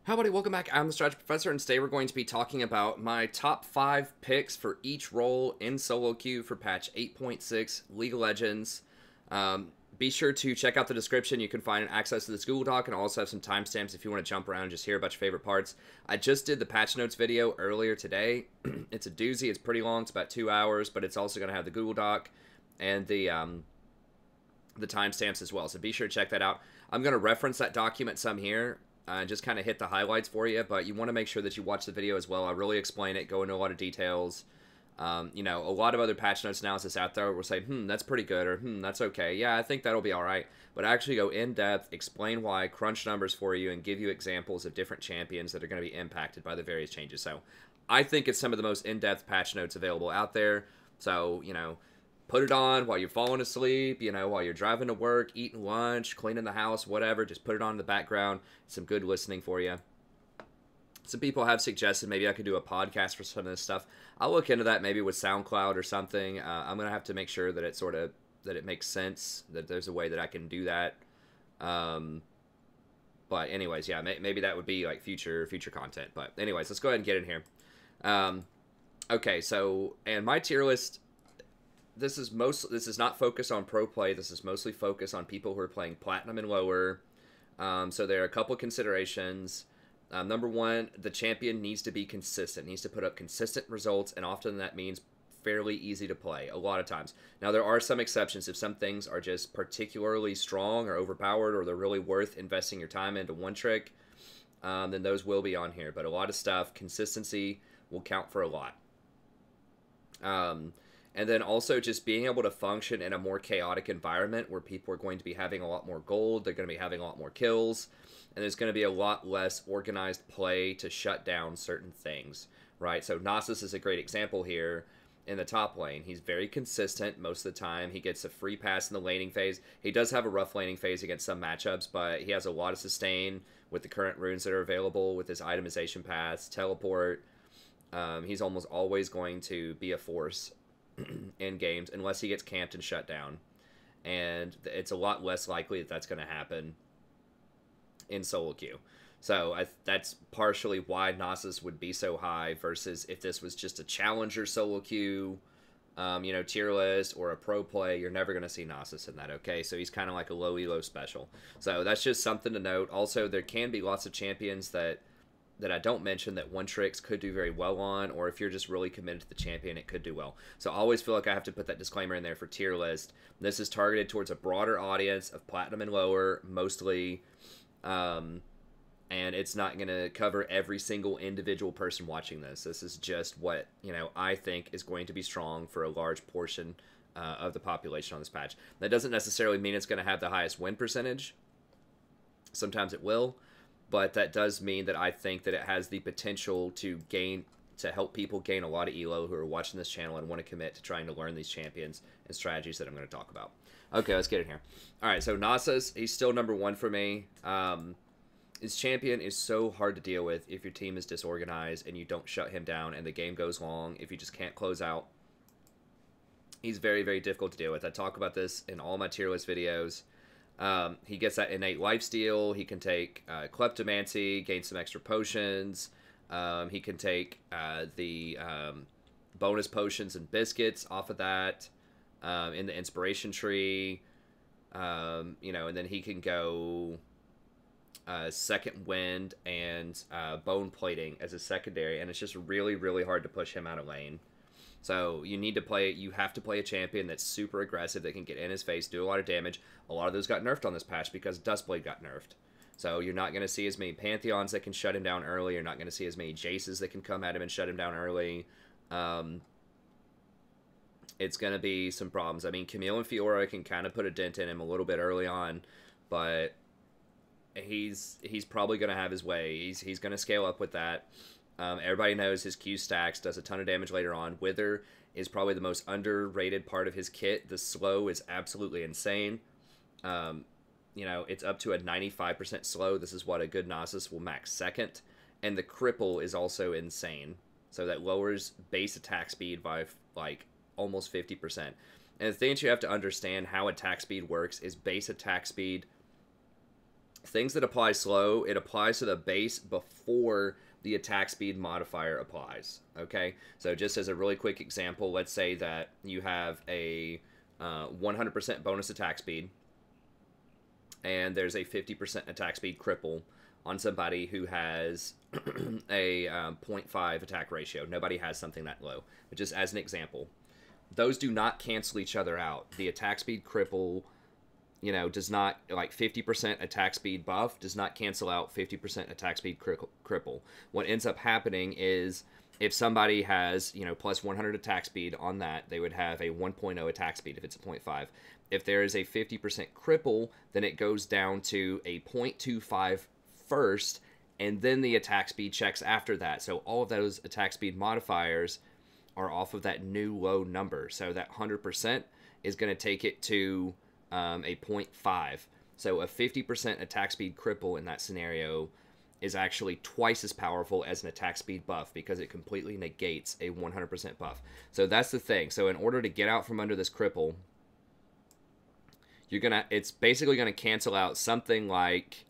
Hi, buddy. Welcome back. I'm the Strategy Professor, and today we're going to be talking about my top 5 picks for each role in solo queue for patch 8.6 League of Legends. Be sure to check out the description. You can find access to this Google Doc and also have some timestamps if you want to jump around and just hear about your favorite parts. I just did the patch notes video earlier today. It's a doozy. It's pretty long. It's about 2 hours, but it's also going to have the Google Doc and the timestamps as well. So be sure to check that out. I'm going to reference that document some here. Just kind of hit the highlights for you, but you want to make sure that you watch the video as well. I really explain it, go into a lot of details. A lot of other patch notes analysis out there will say, that's pretty good, or that's okay. Yeah, I think that'll be all right. But I actually go in depth, explain why, crunch numbers for you, and give you examples of different champions that are going to be impacted by the various changes. So I think it's some of the most in-depth patch notes available out there. So, put it on while you're falling asleep, while you're driving to work, eating lunch, cleaning the house, whatever. Just put it on in the background. Some good listening for you. Some people have suggested maybe I could do a podcast for some of this stuff. I'll look into that maybe with SoundCloud or something. I'm going to have to make sure that it makes sense, that there's a way that I can do that. But anyways, yeah, maybe that would be like future content. But anyways, let's go ahead and get in here. Okay, so, and my tier list, this is not focused on pro play. This is mostly focused on people who are playing platinum and lower. So there are a couple considerations. Number one, the champion needs to be consistent, needs to put up consistent results, and often that means fairly easy to play a lot of times. Now, there are some exceptions. If some things are just particularly strong or overpowered, or they're really worth investing your time into one trick, then those will be on here. But a lot of stuff, consistency will count for a lot. And then also just being able to function in a more chaotic environment where people are going to be having a lot more gold, they're going to be having a lot more kills, and there's going to be a lot less organized play to shut down certain things, right? So Nasus is a great example here in the top lane. He's very consistent most of the time. He gets a free pass in the laning phase. He does have a rough laning phase against some matchups, but he has a lot of sustain with the current runes that are available with his itemization paths, teleport. He's almost always going to be a force in games unless he gets camped and shut down, and it's a lot less likely that that's going to happen in solo queue. So that's partially why Nasus would be so high versus if this was just a challenger solo queue, tier list or a pro play, you're never going to see Nasus in that. Okay, so he's kind of like a low elo special. So that's just something to note. Also, there can be lots of champions that I don't mention that one tricks could do very well on, or if you're just really committed to the champion, it could do well. So I always feel like I have to put that disclaimer in there for tier list. This is targeted towards a broader audience of platinum and lower, mostly, and it's not going to cover every single individual person watching this. This is just what, I think is going to be strong for a large portion of the population on this patch. That doesn't necessarily mean it's going to have the highest win percentage. Sometimes it will. But that does mean that I think that it has the potential to help people gain a lot of elo who are watching this channel and want to commit to trying to learn these champions and strategies that I'm going to talk about. Okay, let's get in here. All right, so Nasus, he's still number one for me. His champion is so hard to deal with if your team is disorganized and you don't shut him down and the game goes long, if you just can't close out. He's very, very difficult to deal with. I talk about this in all my tier list videos. He gets that innate lifesteal. He can take kleptomancy, gain some extra potions. He can take the bonus potions and biscuits off of that in the inspiration tree. And then he can go second wind and bone plating as a secondary, and it's just really, really hard to push him out of lane. So you have to play a champion that's super aggressive, that can get in his face, do a lot of damage. A lot of those got nerfed on this patch because Duskblade got nerfed. So you're not going to see as many Pantheons that can shut him down early. You're not going to see as many Jaces that can come at him and shut him down early. It's going to be some problems. I mean, Camille and Fiora can kind of put a dent in him a little bit early on, but he's probably going to have his way. He's going to scale up with that. Everybody knows his Q stacks, does a ton of damage later on. Wither is probably the most underrated part of his kit. The slow is absolutely insane. It's up to a 95% slow. This is what a good Nasus will max second. And the cripple is also insane. So that lowers base attack speed by like almost 50%. And the thing that you have to understand how attack speed works is base attack speed things that apply slow, it applies to the base before the attack speed modifier applies. Okay, so just as a really quick example, let's say that you have a 100% bonus attack speed, and there's a 50% attack speed cripple on somebody who has a 0.5 attack ratio. Nobody has something that low, but just as an example, those do not cancel each other out. The attack speed cripple, you know, does not, like 50% attack speed buff does not cancel out 50% attack speed cripple. What ends up happening is if somebody has, you know, plus 100 attack speed on that, they would have a 1.0 attack speed if it's a 0.5. If there is a 50% cripple, then it goes down to a 0.25 first, and then the attack speed checks after that. So all of those attack speed modifiers are off of that new low number. So that 100% is going to take it to a 0.5. So a 50% attack speed cripple in that scenario is actually twice as powerful as an attack speed buff because it completely negates a 100% buff. So that's the thing. So in order to get out from under this cripple, it's basically gonna cancel out something like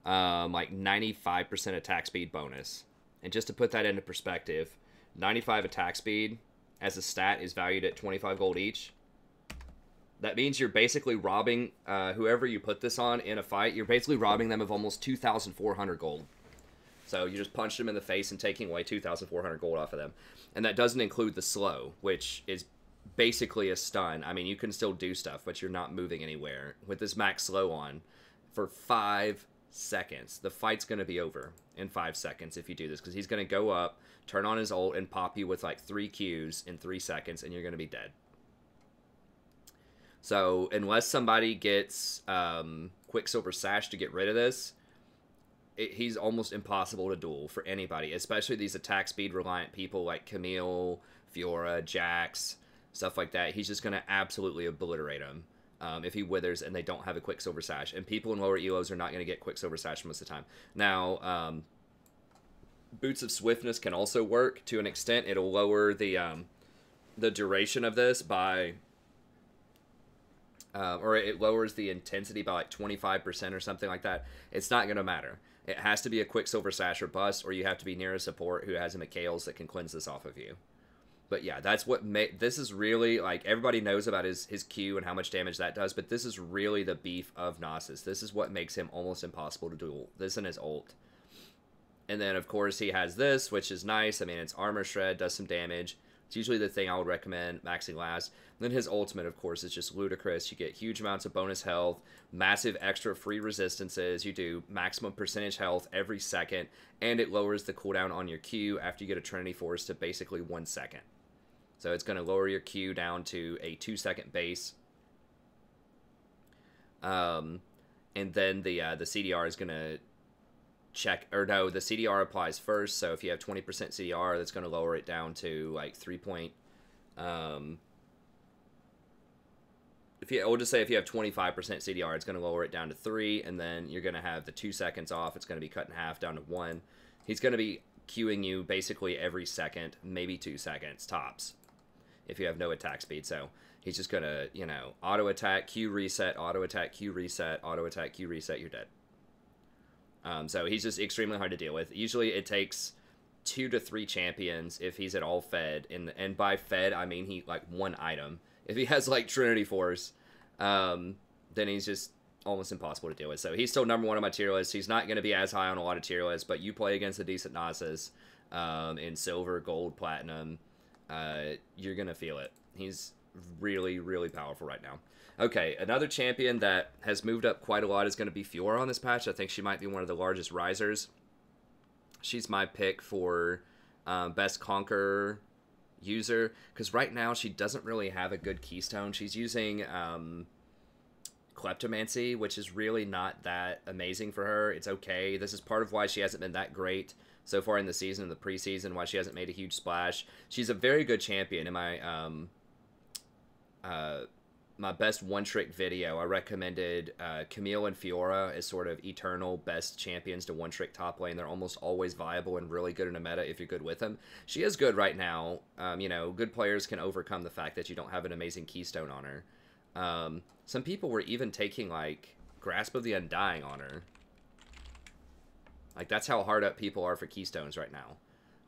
95% attack speed bonus. And just to put that into perspective, 95 attack speed as a stat is valued at 25 gold each. That means you're basically robbing whoever you put this on in a fight. You're basically robbing them of almost 2,400 gold. So you just punch them in the face and taking away 2,400 gold off of them. And that doesn't include the slow, which is basically a stun. I mean, you can still do stuff, but you're not moving anywhere. With this max slow on, for 5 seconds, the fight's going to be over in 5 seconds if you do this. Because he's going to go up, turn on his ult, and pop you with like 3 Qs in 3 seconds, and you're going to be dead. So unless somebody gets Quicksilver Sash to get rid of this, he's almost impossible to duel for anybody, especially these attack speed reliant people like Camille, Fiora, Jax, stuff like that. He's just going to absolutely obliterate them if he withers and they don't have a Quicksilver Sash. And people in lower elos are not going to get Quicksilver Sash most of the time. Now, Boots of Swiftness can also work to an extent. It'll lower the duration of this by... or it lowers the intensity by like 25% or something like that. It's not going to matter. It has to be a Quicksilver Sash or bust, or you have to be near a support who has a Mikhails that can cleanse this off of you. But yeah, that's what this is really, like, everybody knows about his Q and how much damage that does, but this is really the beef of Nasus. This is what makes him almost impossible to duel. This and his ult. And then, of course, he has this, which is nice. I mean, it's Armor Shred, does some damage. It's usually the thing I would recommend maxing last. And then his ultimate, of course, is just ludicrous. You get huge amounts of bonus health, massive extra free resistances. You do maximum percentage health every second, and it lowers the cooldown on your Q after you get a Trinity Force to basically 1 second. So it's going to lower your Q down to a 2-second base. And then the CDR is going to check, or no, the CDR applies first. So if you have 20% CDR, that's going to lower it down to like 3 point. We'll just say if you have 25% CDR, it's going to lower it down to 3, and then you're going to have the 2 seconds off. It's going to be cut in half down to 1. He's going to be queuing you basically every second, maybe 2 seconds tops, if you have no attack speed. So he's just going to, you know, auto attack, Q reset, auto attack, Q reset, auto attack, Q reset, you're dead. So he's just extremely hard to deal with. Usually it takes 2 to 3 champions if he's at all fed, and by fed I mean he like 1 item. If he has like Trinity Force, then he's just almost impossible to deal with. So he's still number 1 on my tier list. He's not going to be as high on a lot of tier lists, but you play against a decent Nasus in silver, gold, platinum, you're going to feel it. He's really, really powerful right now. Okay, another champion that has moved up quite a lot is going to be Fiora on this patch. I think she might be one of the largest risers. She's my pick for best Conquer user, because right now she doesn't really have a good keystone. She's using Kleptomancy, which is really not that amazing for her. It's okay. This is part of why she hasn't been that great so far in the season, in the preseason, why she hasn't made a huge splash. She's a very good champion. In my best one-trick video, I recommended Camille and Fiora as sort of eternal best champions to one-trick top lane. They're almost always viable and really good in a meta if you're good with them. She is good right now. You know, good players can overcome the fact that you don't have an amazing keystone on her. Some people were even taking, like, Grasp of the Undying on her. Like, that's how hard up people are for Keystones right now.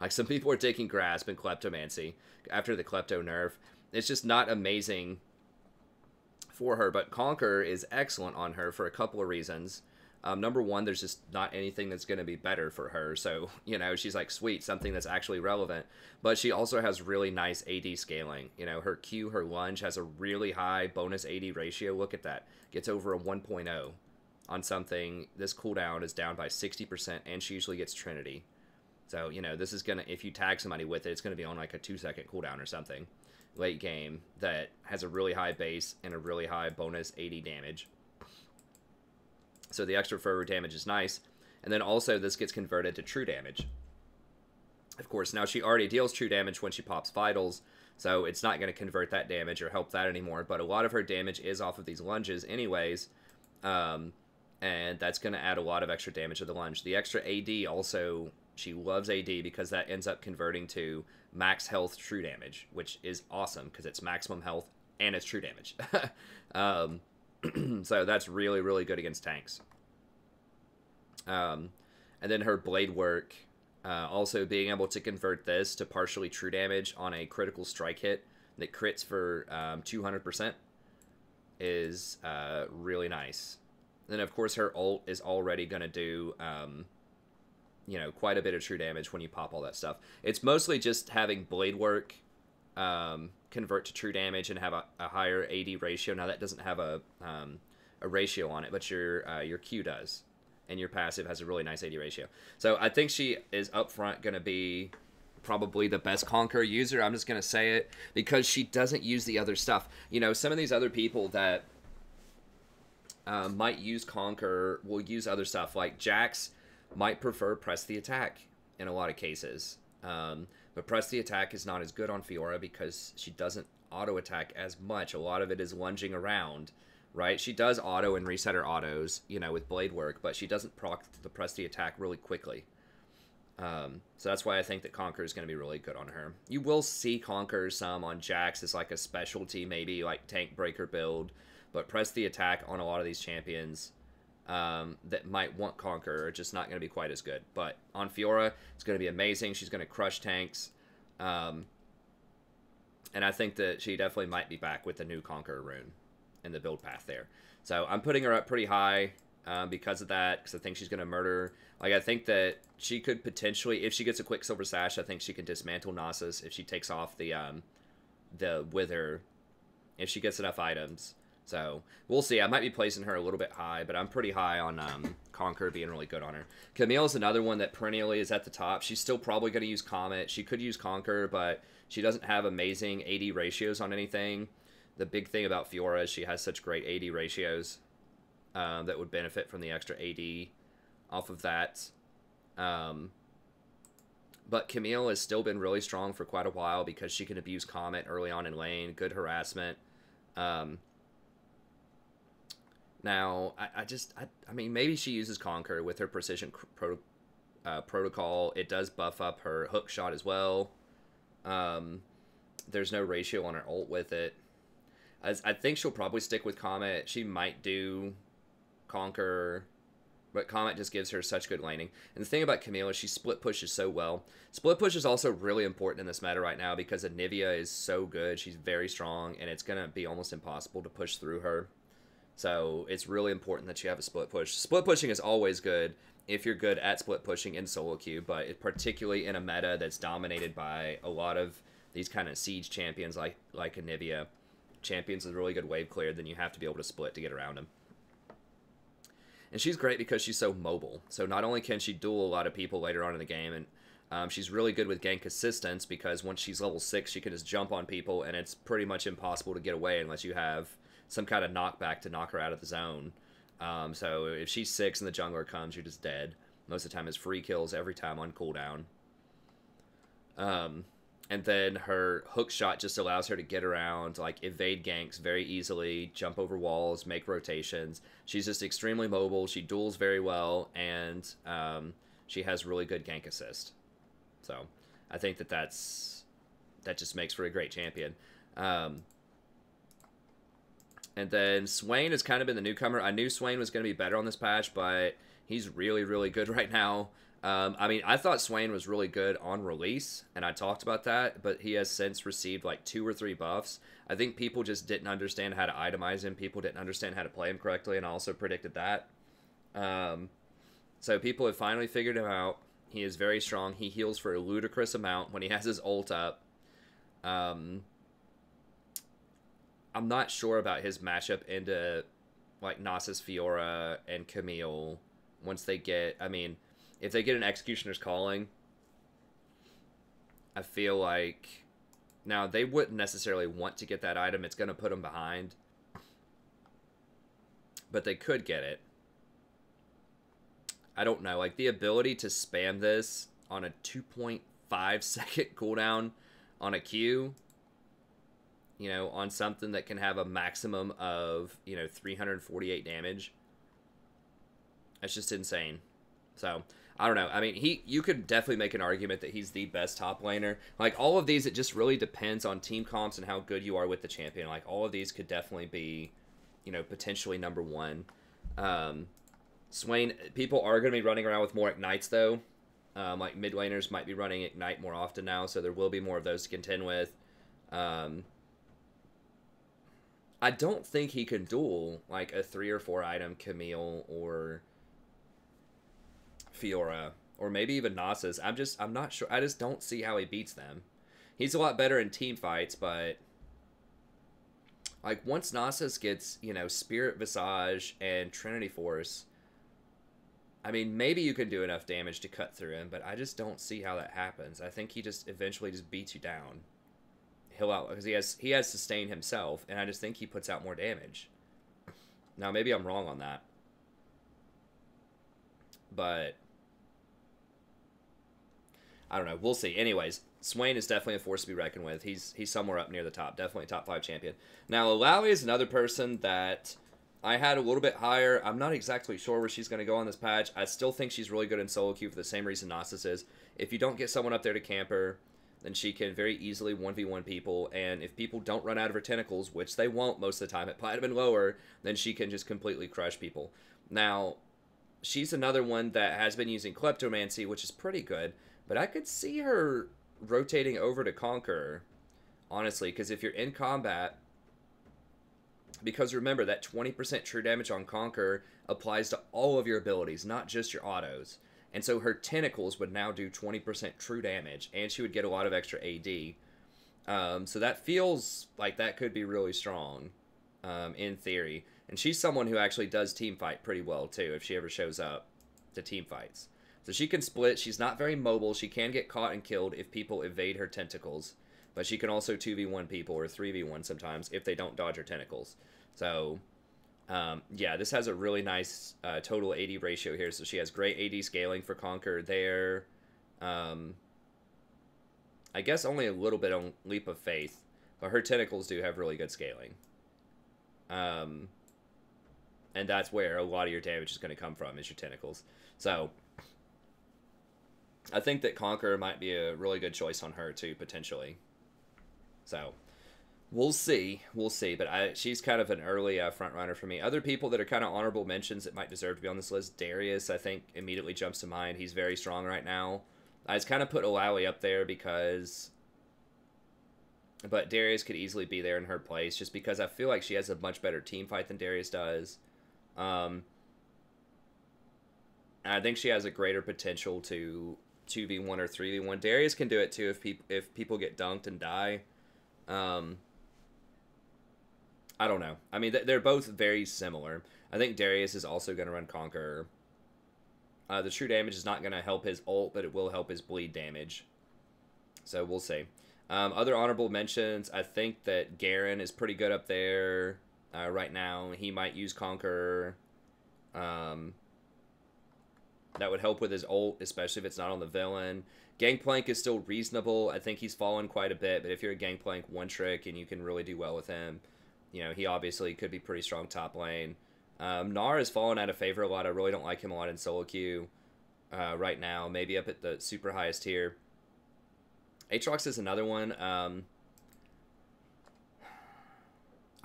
Like, some people are taking Grasp and Kleptomancy after the Klepto nerf. It's just not amazing for her, but Conquer is excellent on her for a couple of reasons. Number one, there's just not anything that's going to be better for her. So, you know, she's like, sweet, something that's actually relevant. But she also has really nice AD scaling. You know, her Q, her lunge has a really high bonus AD ratio. Look at that. Gets over a 1.0 on something. This cooldown is down by 60%, and she usually gets Trinity. So, you know, this is going to, if you tag somebody with it, it's going to be on like a 2-second cooldown or something late game that has a really high base and a really high bonus AD damage. So the extra forward damage is nice. And then also this gets converted to true damage. Of course, now she already deals true damage when she pops Vitals, so it's not going to convert that damage or help that anymore. But a lot of her damage is off of these lunges anyways. And that's going to add a lot of extra damage to the lunge. The extra AD also, she loves AD because that ends up converting to max health true damage, which is awesome because it's maximum health and it's true damage. So that's really, really good against tanks. And then her blade work, also being able to convert this to partially true damage on a critical strike hit that crits for 200% is really nice. And then, of course, her ult is already going to do, you know, quite a bit of true damage when you pop all that stuff. It's mostly just having blade work convert to true damage and have a higher AD ratio. Now that doesn't have a ratio on it, but your Q does, and your passive has a really nice AD ratio. So I think she is up front going to be probably the best Conquer user. I'm just going to say it because she doesn't use the other stuff. You know, some of these other people that might use Conquer will use other stuff. Like Jax might prefer press the attack in a lot of cases. But press the attack is not as good on Fiora because she doesn't auto attack as much. A lot of it is lunging around, right? She does auto and reset her autos, you know, with blade work, but she doesn't proc the press the attack really quickly. So that's why I think that Conquer is going to be really good on her. You will see Conquer some on Jax as like a specialty, maybe like tank breaker build, but press the attack on a lot of these champions that might want Conquer are just not going to be quite as good. But on Fiora, it's going to be amazing. She's going to crush tanks. And I think that she definitely might be back with the new Conquer rune in the build path there. So I'm putting her up pretty high because of that, because I think she's going to murder. Like, I think that she could potentially, if she gets a Quicksilver Sash, I think she can dismantle Nasus if she takes off the Wither, if she gets enough items. So we'll see. I might be placing her a little bit high, but I'm pretty high on Conquer being really good on her. Camille is another one that perennially is at the top. She's still probably going to use Comet. She could use Conquer, but she doesn't have amazing AD ratios on anything. The big thing about Fiora is she has such great AD ratios that would benefit from the extra AD off of that. But Camille has still been really strong for quite a while because she can abuse Comet early on in lane. Good harassment. Now, I mean, maybe she uses Conquer with her Precision Protocol. It does buff up her hook shot as well. There's no ratio on her ult with it. I think she'll probably stick with Comet. She might do Conquer, but Comet just gives her such good laning. And the thing about Camille is she split pushes so well. Split push is also really important in this meta right now because Anivia is so good. She's very strong, and it's going to be almost impossible to push through her. So it's really important that you have a split push. Split pushing is always good if you're good at split pushing in solo queue, but particularly in a meta that's dominated by a lot of these kind of siege champions like Anivia. Champions with really good wave clear, then you have to be able to split to get around them. And she's great because she's so mobile. So not only can she duel a lot of people later on in the game, and she's really good with gank assistance because once she's level 6, she can just jump on people, and it's pretty much impossible to get away unless you have some kind of knockback to knock her out of the zone. So if she's 6 and the jungler comes, you're just dead. Most of the time it's free kills every time on cooldown. And then her hook shot just allows her to get around, like evade ganks very easily, jump over walls, make rotations. She's just extremely mobile. She duels very well, and she has really good gank assist. So I think that just makes for a great champion. And then Swain has kind of been the newcomer. I knew Swain was going to be better on this patch, but He's really, really good right now. I mean, I thought Swain was really good on release, and I talked about that, but he has since received like 2 or 3 buffs. I think people just didn't understand how to itemize him. People didn't understand how to play him correctly, and I also predicted that. So people have finally figured him out. He is very strong. He heals for a ludicrous amount when he has his ult up. I'm not sure about his matchup into like Nasus, Fiora, and Camille once they get... I mean, if they get an Executioner's Calling, I feel like... Now, they wouldn't necessarily want to get that item. It's going to put them behind. But they could get it. I don't know. Like, the ability to spam this on a 2.5 second cooldown on a Q, you know, on something that can have a maximum of, you know, 348 damage. That's just insane. So, I don't know. I mean, you could definitely make an argument that he's the best top laner. Like, all of these, it just really depends on team comps and how good you are with the champion. Like, all of these could definitely be, you know, potentially number one. Swain, people are going to be running around with more Ignites, though. Like, mid laners might be running Ignite more often now, so there will be more of those to contend with. I don't think he can duel, like, a 3 or 4 item Camille or Fiora, or maybe even Nasus. I'm not sure. I just don't see how he beats them. He's a lot better in team fights, but like once Nasus gets, you know, Spirit Visage and Trinity Force, I mean, maybe you can do enough damage to cut through him, but I just don't see how that happens. I think he just eventually just beats you down. He'll out because he has sustain himself, and I just think he puts out more damage. Now maybe I'm wrong on that, but I don't know. We'll see. Anyways, Swain is definitely a force to be reckoned with. He's somewhere up near the top. Definitely top 5 champion. Now, Alawi is another person that I had a little bit higher. I'm not exactly sure where she's going to go on this patch. I still think she's really good in solo queue for the same reason Nasus is. If you don't get someone up there to camp her, then she can very easily 1v1 people. And if people don't run out of her tentacles, which they won't most of the time at Platinum and lower, then she can just completely crush people. Now, she's another one that has been using Kleptomancy, which is pretty good. But I could see her rotating over to Conqueror, honestly, because if you're in combat, because remember, that 20% true damage on Conqueror applies to all of your abilities, not just your autos. And so her tentacles would now do 20% true damage, and she would get a lot of extra AD. So that feels like that could be really strong, in theory. And she's someone who actually does team fight pretty well, too, if she ever shows up to team fights. So she can split. She's not very mobile. She can get caught and killed if people evade her tentacles. But she can also 2v1 people or 3v1 sometimes if they don't dodge her tentacles. So, yeah, this has a really nice total AD ratio here. So she has great AD scaling for Conquer there. I guess only a little bit on Leap of Faith. But her tentacles do have really good scaling. And that's where a lot of your damage is going to come from, is your tentacles. So I think that Conqueror might be a really good choice on her, too, potentially. So, we'll see. We'll see. But she's kind of an early front runner for me. Other people that are kind of honorable mentions that might deserve to be on this list. Darius, I think, immediately jumps to mind. He's very strong right now. I just kind of put Alawi up there because... But Darius could easily be there in her place, just because I feel like she has a much better team fight than Darius does. And I think she has a greater potential to 2v1 or 3v1. Darius can do it too if people get dunked and die. I don't know. I mean, they're both very similar. I think Darius is also going to run Conqueror. The true damage is not going to help his ult, but it will help his bleed damage. So we'll see. Other honorable mentions, I think that Garen is pretty good up there right now. He might use Conqueror. That would help with his ult, especially if it's not on the villain. Gangplank is still reasonable. I think he's fallen quite a bit, but if you're a Gangplank one trick and you can really do well with him, you know, he obviously could be pretty strong top lane. Gnar has fallen out of favor a lot. I really don't like him a lot in solo queue right now. Maybe up at the super highest tier. Aatrox is another one. I'm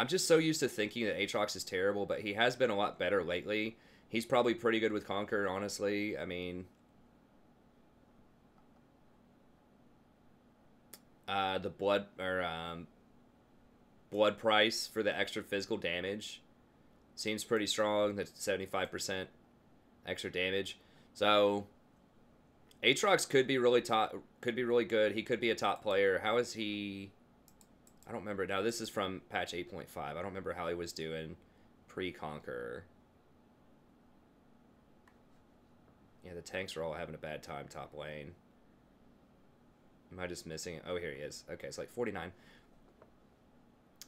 just so used to thinking that Aatrox is terrible, but he has been a lot better lately. He's probably pretty good with Conquer, honestly. I mean, the blood price for the extra physical damage seems pretty strong. That's 75% extra damage. So Aatrox could be really good. He could be a top player. How is he? I don't remember. Now this is from patch 8.5. I don't remember how he was doing pre-Conquer. Yeah, the tanks are all having a bad time top lane. Am I just missing it? Oh, here he is. Okay, it's like 49.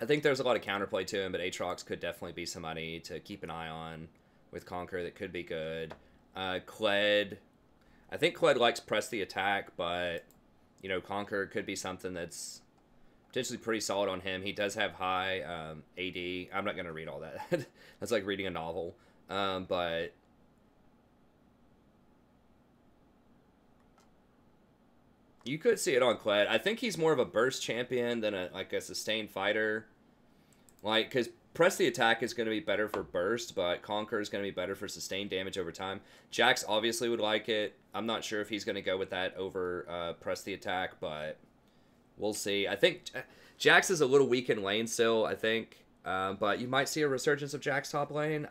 I think there's a lot of counterplay to him, but Aatrox could definitely be somebody to keep an eye on with Conquer that could be good. Kled. I think Kled likes press the attack, but, you know, Conquer could be something that's potentially pretty solid on him. He does have high AD. I'm not going to read all that. That's like reading a novel. But you could see it on Kled. I think he's more of a burst champion than a sustained fighter. Like, because press the attack is going to be better for burst, but Conquer is going to be better for sustained damage over time. Jax obviously would like it. I'm not sure if he's going to go with that over press the attack, but we'll see. I think Jax is a little weak in lane still, I think. But you might see a resurgence of Jax top lane.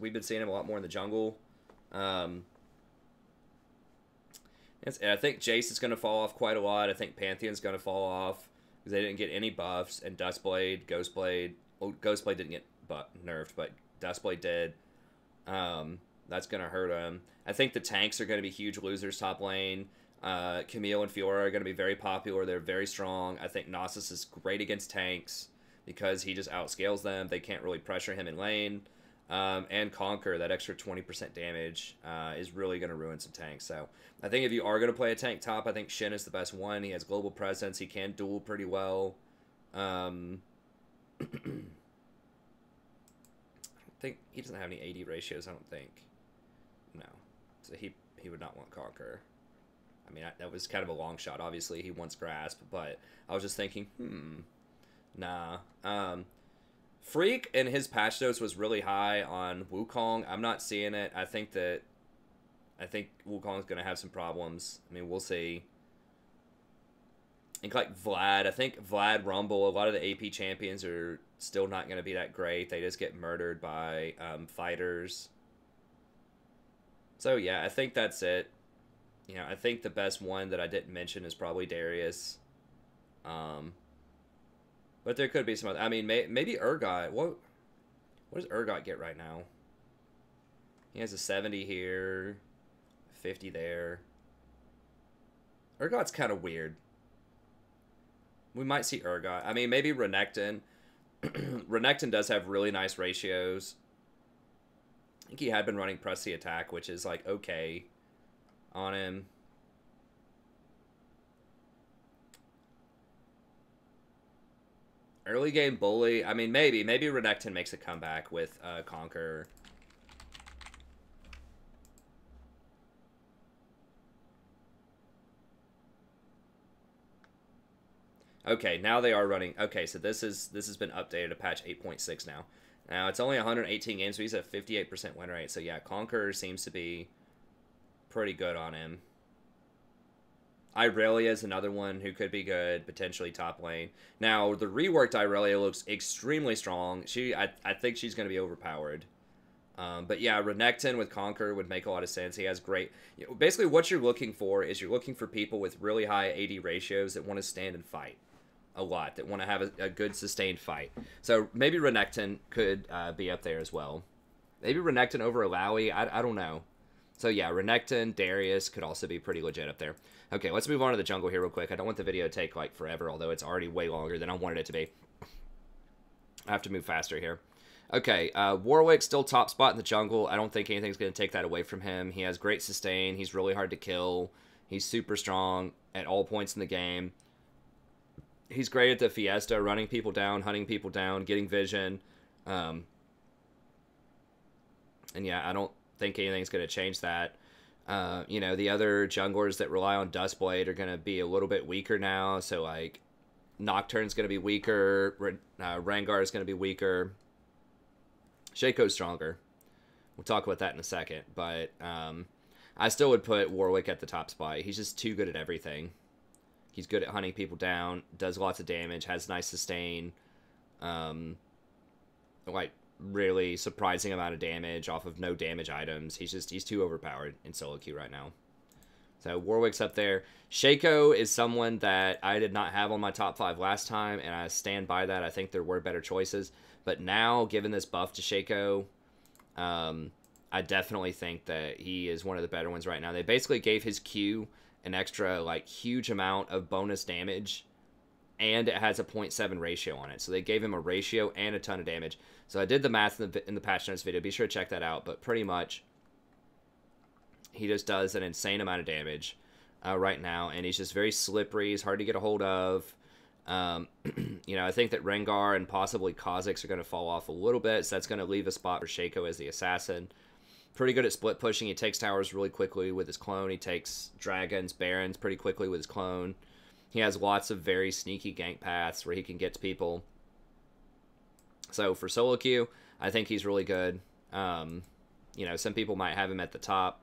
We've been seeing him a lot more in the jungle. And I think Jace is going to fall off quite a lot. I think Pantheon's going to fall off because they didn't get any buffs. And Duskblade, Ghostblade. Well, Ghostblade didn't get nerfed, but Duskblade did. That's going to hurt him. I think the tanks are going to be huge losers top lane. Camille and Fiora are going to be very popular. They're very strong. I think Nasus is great against tanks because he just outscales them. They can't really pressure him in lane. And Conquer, that extra 20% damage, is really going to ruin some tanks. So I think if you are going to play a tank top, I think Shin is the best one. He has global presence. He can duel pretty well. I don't think he doesn't have any AD ratios, I don't think. No. So he would not want Conquer. I mean, that was kind of a long shot. Obviously, he wants Grasp, but I was just thinking, nah. Freak in his patch notes was really high on Wukong. I'm not seeing it. I think Wukong's going to have some problems. I mean, we'll see. I think like Vlad. I think Vlad, Rumble, a lot of the AP champions are still not going to be that great. They just get murdered by fighters. So, yeah, I think that's it. You know, I think the best one that I didn't mention is probably Darius. But there could be some other... I mean, maybe Urgot. What does Urgot get right now? He has a 70 here. 50 there. Urgot's kind of weird. We might see Urgot. I mean, maybe Renekton. Renekton does have really nice ratios. I think he had been running press the attack, which is, like, okay on him. Early game bully. I mean, maybe Renekton makes a comeback with Conquer. Okay, now they are running. Okay, so this has been updated to patch 8.6 now. Now it's only 118 games, so he's at 58% win rate. So yeah, Conquer seems to be pretty good on him. Irelia is another one who could be good, potentially top lane. Now, the reworked Irelia looks extremely strong. I think she's going to be overpowered. But yeah, Renekton with Conquer would make a lot of sense. He has great... basically, what you're looking for is you're looking for people with really high AD ratios that want to stand and fight a lot, that want to have a good sustained fight. So maybe Renekton could be up there as well. Maybe Renekton over Alawi. I don't know. So yeah, Renekton, Darius could also be pretty legit up there. Okay, let's move on to the jungle here real quick. I don't want the video to take like forever, although it's already way longer than I wanted it to be. I have to move faster here. Okay, Warwick still top spot in the jungle. I don't think anything's going to take that away from him. He has great sustain. He's really hard to kill. He's super strong at all points in the game. He's great at the Fiesta, running people down, hunting people down, getting vision. And yeah, I don't think anything's going to change that. You know, the other junglers that rely on Duskblade are going to be a little bit weaker now. So, like, Nocturne's going to be weaker. Rengar is going to be weaker. Shaco's stronger. We'll talk about that in a second. But I still would put Warwick at the top spot. He's just too good at everything. He's good at hunting people down, does lots of damage, has nice sustain, like really surprising amount of damage off of no damage items. He's too overpowered in solo queue right now. So Warwick's up there. Shaco is someone that I did not have on my top 5 last time, and I stand by that. I think there were better choices. But now, given this buff to Shaco, I definitely think that he is one of the better ones right now. They basically gave his Q an extra, like, huge amount of bonus damage, and it has a 0.7 ratio on it. So they gave him a ratio and a ton of damage. So I did the math in the patch notes video. Be sure to check that out. But pretty much, he just does an insane amount of damage right now, and he's just very slippery. He's hard to get a hold of. You know, I think that Rengar and possibly Kha'Zix are going to fall off a little bit, so that's going to leave a spot for Shaco as the assassin. Pretty good at split pushing. He takes towers really quickly with his clone. He takes dragons, barons pretty quickly with his clone. He has lots of very sneaky gank paths where he can get to people. So for solo queue, I think he's really good. You know, some people might have him at the top.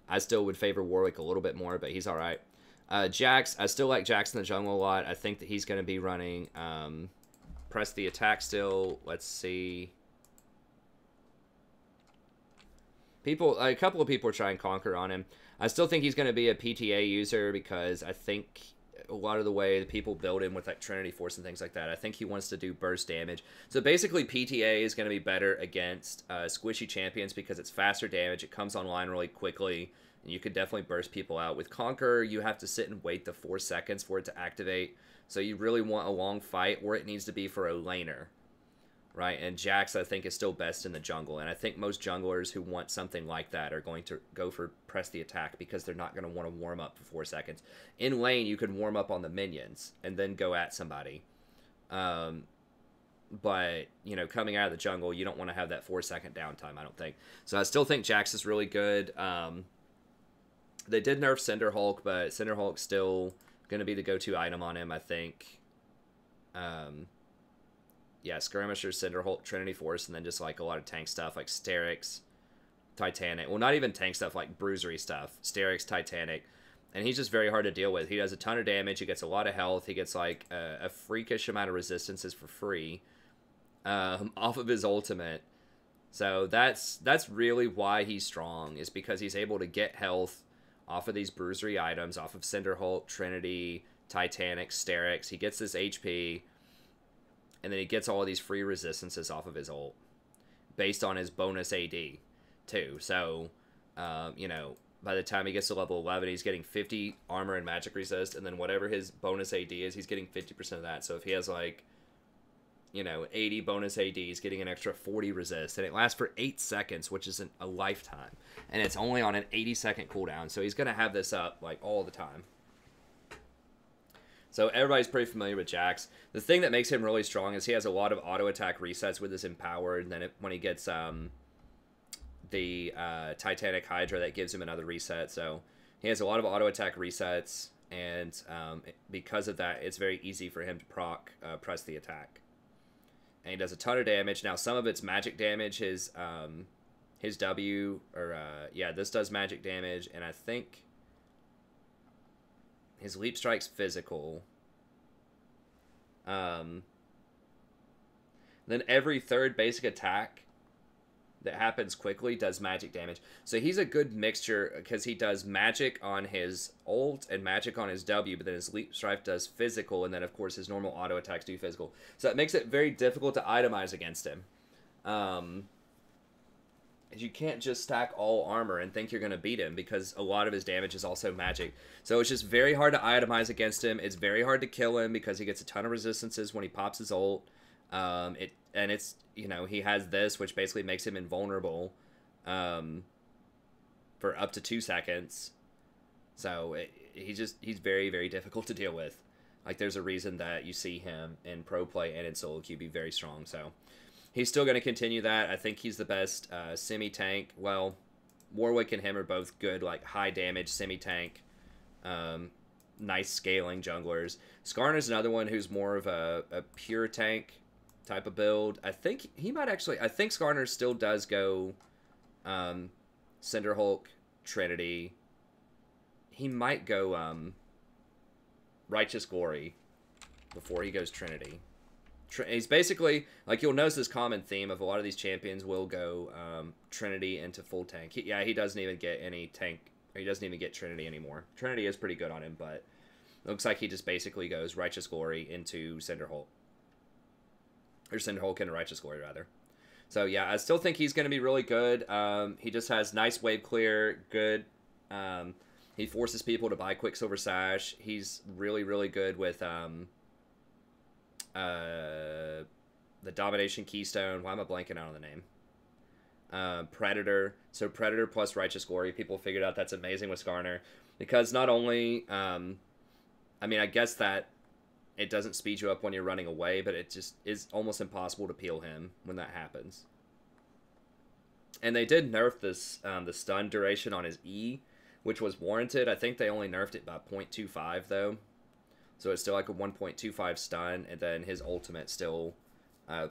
I still would favor Warwick a little bit more, but he's all right. Jax, I still like Jax in the jungle a lot. I think that he's going to be running press the attack still. Let's see. A couple of people are trying Conquer on him. I still think he's going to be a PTA user because I think a lot of the way the people build him with like Trinity Force and things like that, I think he wants to do burst damage. So basically PTA is going to be better against squishy champions because it's faster damage. It comes online really quickly, and you could definitely burst people out. With Conquer, you have to sit and wait the 4 seconds for it to activate. So you really want a long fight, or it needs to be for a laner, right? And Jax, I think, is still best in the jungle. And I think most junglers who want something like that are going to go for press the attack because they're not going to want to warm up for 4 seconds. In lane, you can warm up on the minions and then go at somebody. But, you know, coming out of the jungle, you don't want to have that 4-second downtime, I don't think. So I still think Jax is really good. They did nerf Cinderhulk, but Cinderhulk's still going to be the go-to item on him, I think. Yeah, Skirmisher, Cinderhulk, Trinity Force, and then just like a lot of tank stuff like Sterix, Titanic. Well, not even tank stuff, like bruisery stuff. Sterix, Titanic. And he's just very hard to deal with. He does a ton of damage. He gets a lot of health. He gets like a freakish amount of resistances for free off of his ultimate. So that's really why he's strong, is because he's able to get health off of these bruisery items, off of Cinderhulk, Trinity, Titanic, Sterix. He gets this HP, and then he gets all of these free resistances off of his ult, based on his bonus AD, too. So, you know, by the time he gets to level 11, he's getting 50 armor and magic resist, and then whatever his bonus AD is, he's getting 50% of that. So if he has, like, you know, 80 bonus AD, he's getting an extra 40 resist, and it lasts for 8 seconds, which isn't a lifetime. And it's only on an 80-second cooldown, so he's going to have this up, like, all the time. So everybody's pretty familiar with Jax. The thing that makes him really strong is he has a lot of auto-attack resets with his Empowered, and then when he gets the Titanic Hydra, that gives him another reset. So he has a lot of auto-attack resets, and because of that, it's very easy for him to proc press the attack. And he does a ton of damage. Now, some of it's magic damage. His W, or yeah, this does magic damage, and I think his Leap Strike's physical. Then every third basic attack that happens quickly does magic damage. So he's a good mixture because he does magic on his ult and magic on his W, but then his Leap Strike does physical, and then of course his normal auto attacks do physical. So it makes it very difficult to itemize against him. You can't just stack all armor and think you're going to beat him because a lot of his damage is also magic. So it's just very hard to itemize against him. It's very hard to kill him because he gets a ton of resistances when he pops his ult. And it's, you know, he has this, which basically makes him invulnerable for up to 2 seconds. So he's very, very difficult to deal with. Like, there's a reason that you see him in pro play and in solo queue be very strong. So he's still going to continue that. I think he's the best semi-tank. Well, Warwick and him are both good, like, high damage semi-tank, nice scaling junglers. Skarner's another one who's more of a pure tank type of build. I think he might actually... I think Skarner still does go Cinderhulk, Trinity. He might go Righteous Glory before he goes Trinity. He's basically, like, you'll notice this common theme of a lot of these champions will go Trinity into full tank. He doesn't even get any tank. He doesn't even get Trinity anymore. Trinity is pretty good on him, but it looks like he just basically goes Righteous Glory into Cinderhulk. Or Cinderhulk into Righteous Glory, rather. So, yeah, I still think he's going to be really good. He just has nice wave clear, good. He forces people to buy Quicksilver Sash. He's really, really good with the Domination Keystone. Why am I blanking out on the name? Predator. So Predator plus Righteous Glory. People figured out that's amazing with Skarner. Because not only, I mean, I guess that it doesn't speed you up when you're running away, but it just is almost impossible to peel him when that happens. And they did nerf this the stun duration on his E, which was warranted. I think they only nerfed it by 0.25, though. So it's still like a 1.25 stun, and then his ultimate still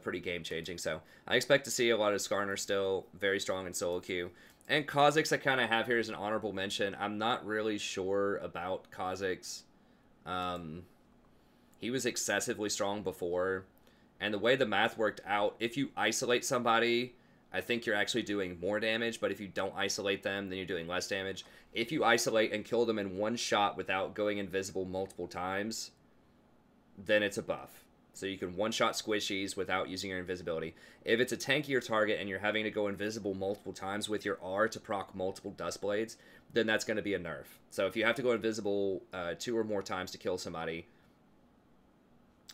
pretty game-changing. So I expect to see a lot of Skarner still very strong in solo queue. And Kha'Zix I kind of have here as an honorable mention. I'm not really sure about Kha'Zix. He was excessively strong before, and the way the math worked out, if you isolate somebody, I think you're actually doing more damage, but if you don't isolate them, then you're doing less damage. If you isolate and kill them in one shot without going invisible multiple times, then it's a buff. So you can one-shot squishies without using your invisibility. If it's a tankier target and you're having to go invisible multiple times with your R to proc multiple Dust Blades, then that's going to be a nerf. So if you have to go invisible 2 or more times to kill somebody,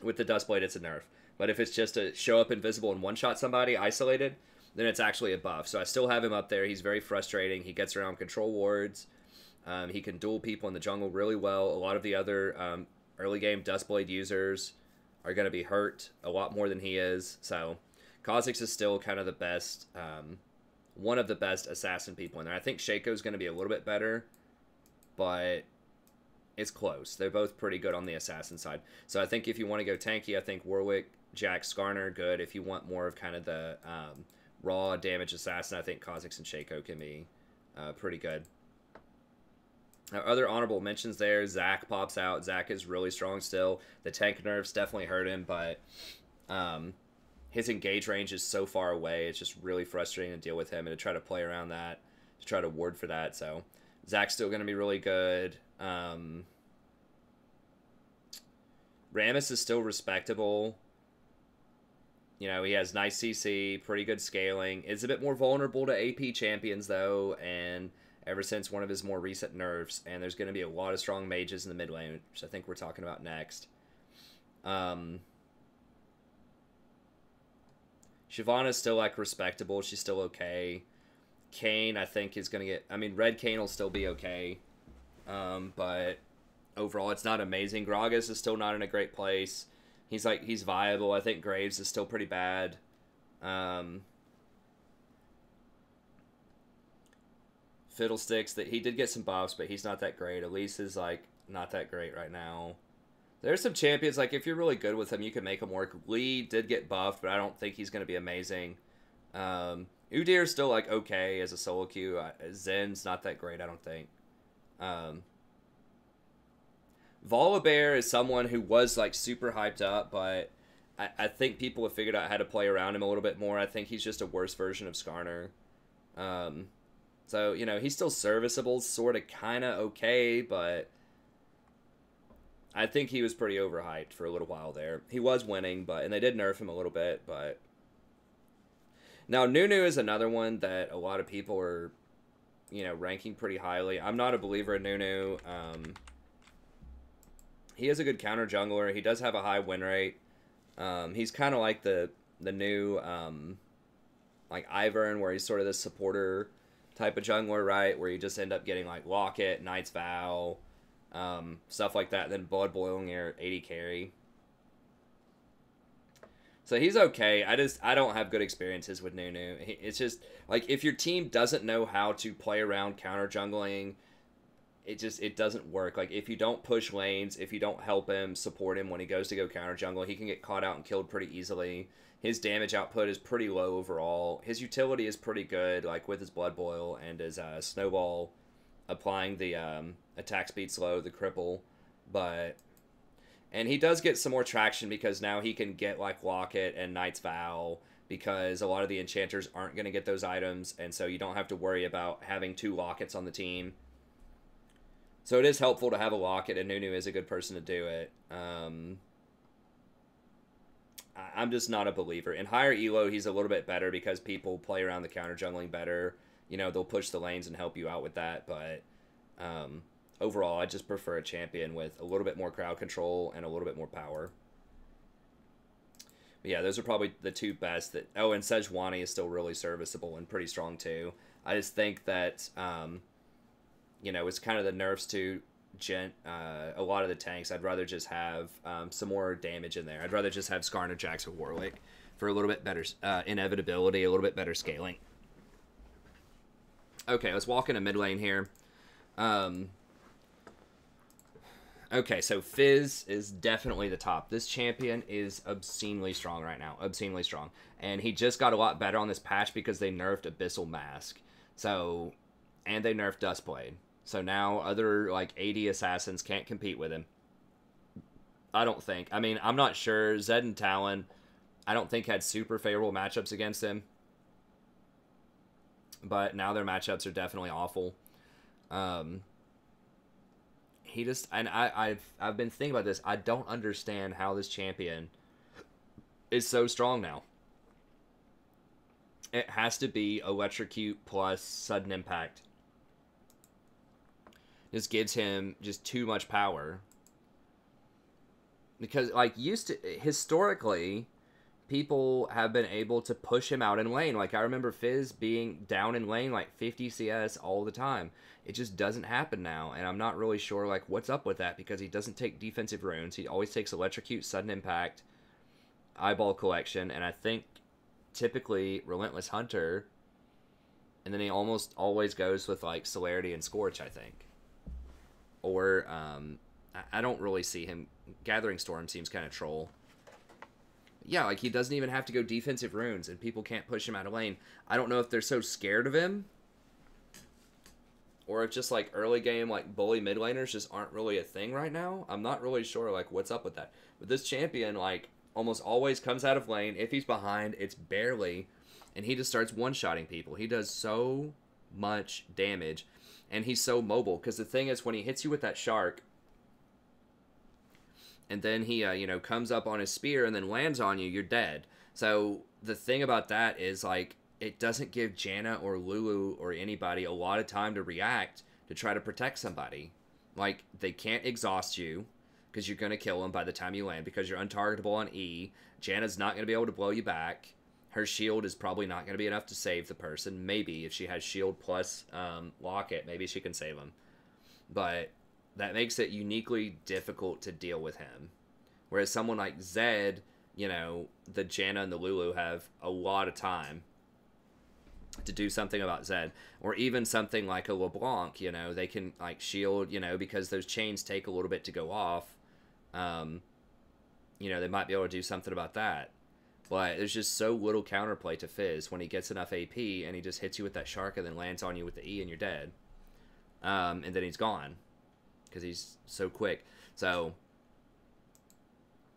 with the Dust Blade, it's a nerf. But if it's just to show up invisible and one-shot somebody isolated, then it's actually a buff. So I still have him up there. He's very frustrating. He gets around control wards. He can duel people in the jungle really well. A lot of the other early game Dust Blade users are going to be hurt a lot more than he is. So Kha'Zix is still kind of the best, one of the best assassin people in there. I think Shaco's going to be a little bit better, but it's close. They're both pretty good on the assassin side. So I think if you want to go tanky, I think Warwick, Jack, Skarner, good. If you want more of kind of the raw damage assassin, I think Kha'Zix and Shaco can be pretty good. Other honorable mentions there, Zac pops out. Zac is really strong still. The tank nerfs definitely hurt him, but his engage range is so far away. It's just really frustrating to deal with him and to try to play around that, to try to ward for that. So Zac's still going to be really good. Rammus is still respectable. You know, he has nice CC, pretty good scaling. Is a bit more vulnerable to AP champions, though, and ever since one of his more recent nerfs, and there's going to be a lot of strong mages in the mid lane, which I think we're talking about next. Shyvana's still, like, respectable. She's still okay. Kayn, I think, is going to get... I mean, Red Kayn will still be okay. But overall, it's not amazing. Gragas is still not in a great place. He's viable. I think Graves is still pretty bad. Fiddlesticks, that he did get some buffs, but he's not that great. Elise is, like, not that great right now. There's some champions, like, if you're really good with them, you can make them work. Lee did get buffed, but I don't think he's going to be amazing. Udyr's still, like, okay as a solo queue. Zen's not that great, I don't think. Volibear is someone who was, like, super hyped up, but I think people have figured out how to play around him a little bit more. I think he's just a worse version of Skarner. So, you know, he's still serviceable, sort of, kind of okay, but I think he was pretty overhyped for a little while there. He was winning, and they did nerf him a little bit, but... Now, Nunu is another one that a lot of people are, you know, ranking pretty highly. I'm not a believer in Nunu. He is a good counter jungler. He does have a high win rate. He's kind of like the new, like, Ivern, where he's sort of this supporter type of jungler, right? Where you just end up getting, like, Locket, Knight's Vow, stuff like that, and then Blood Boiling your 80 carry. So he's okay. I don't have good experiences with Nunu. It's just, like, if your team doesn't know how to play around counter jungling, it doesn't work. Like, if you don't push lanes, if you don't help him, support him when he goes to go counter jungle, he can get caught out and killed pretty easily. His damage output is pretty low overall. His utility is pretty good, like with his Blood Boil and his Snowball applying the attack speed slow, the cripple. And he does get some more traction because now he can get like Locket and Knight's Vow, because a lot of the enchanters aren't going to get those items, and so you don't have to worry about having 2 Lockets on the team. So it is helpful to have a Locket, and Nunu is a good person to do it. I'm just not a believer. In higher elo, he's a little bit better because people play around the counter jungling better. You know, they'll push the lanes and help you out with that, but overall, I just prefer a champion with a little bit more crowd control and a little bit more power. But yeah, those are probably the 2 best. Oh, and Sejuani is still really serviceable and pretty strong too. I just think that, you know, it's kind of the nerfs to a lot of the tanks. I'd rather just have some more damage in there. I'd rather just have Skarner, Jax, or Warwick for a little bit better inevitability, a little bit better scaling. Okay, let's walk into mid lane here. Okay, so Fizz is definitely the top. This champion is obscenely strong right now. Obscenely strong. And he just got a lot better on this patch because they nerfed Abyssal Mask. So, and they nerfed Duskblade. So now other, like, AD assassins can't compete with him. I don't think. I mean, I'm not sure. Zed and Talon, I don't think had super favorable matchups against him. But now their matchups are definitely awful. He just, and I've been thinking about this. I don't understand how this champion is so strong now. It has to be Electrocute plus Sudden Impact. Just gives him just too much power. Because, like, historically, people have been able to push him out in lane. Like, I remember Fizz being down in lane, like, 50 CS all the time. It just doesn't happen now, and I'm not really sure, like, what's up with that, because he doesn't take defensive runes. He always takes Electrocute, Sudden Impact, Eyeball Collection, and I think typically Relentless Hunter, and then he almost always goes with, like, Celerity and Scorch, I think. Or, I don't really see him. Gathering Storm seems kind of troll. Yeah, like, he doesn't even have to go defensive runes, and people can't push him out of lane. I don't know if they're so scared of him, or if just, like, early game, like, bully mid laners just aren't really a thing right now. I'm not really sure, like, what's up with that. But this champion, like, almost always comes out of lane. If he's behind, it's barely, and he just starts one-shotting people. He does so much damage, and he's so mobile, because the thing is, when he hits you with that shark, and then he, you know, comes up on his spear and then lands on you, you're dead. So the thing about that is, like, it doesn't give Janna or Lulu or anybody a lot of time to react to try to protect somebody. Like, they can't exhaust you because you're going to kill them by the time you land because you're untargetable on E. Janna's not going to be able to blow you back. Her shield is probably not going to be enough to save the person. Maybe if she has shield plus Locket, maybe she can save him. But that makes it uniquely difficult to deal with him. Whereas someone like Zed, you know, the Janna and the Lulu have a lot of time to do something about Zed. Or even something like a LeBlanc, you know, they can, like, shield, you know, because those chains take a little bit to go off. You know, they might be able to do something about that. But there's just so little counterplay to Fizz when he gets enough AP and he just hits you with that shark and then lands on you with the E and you're dead. And then he's gone because he's so quick. So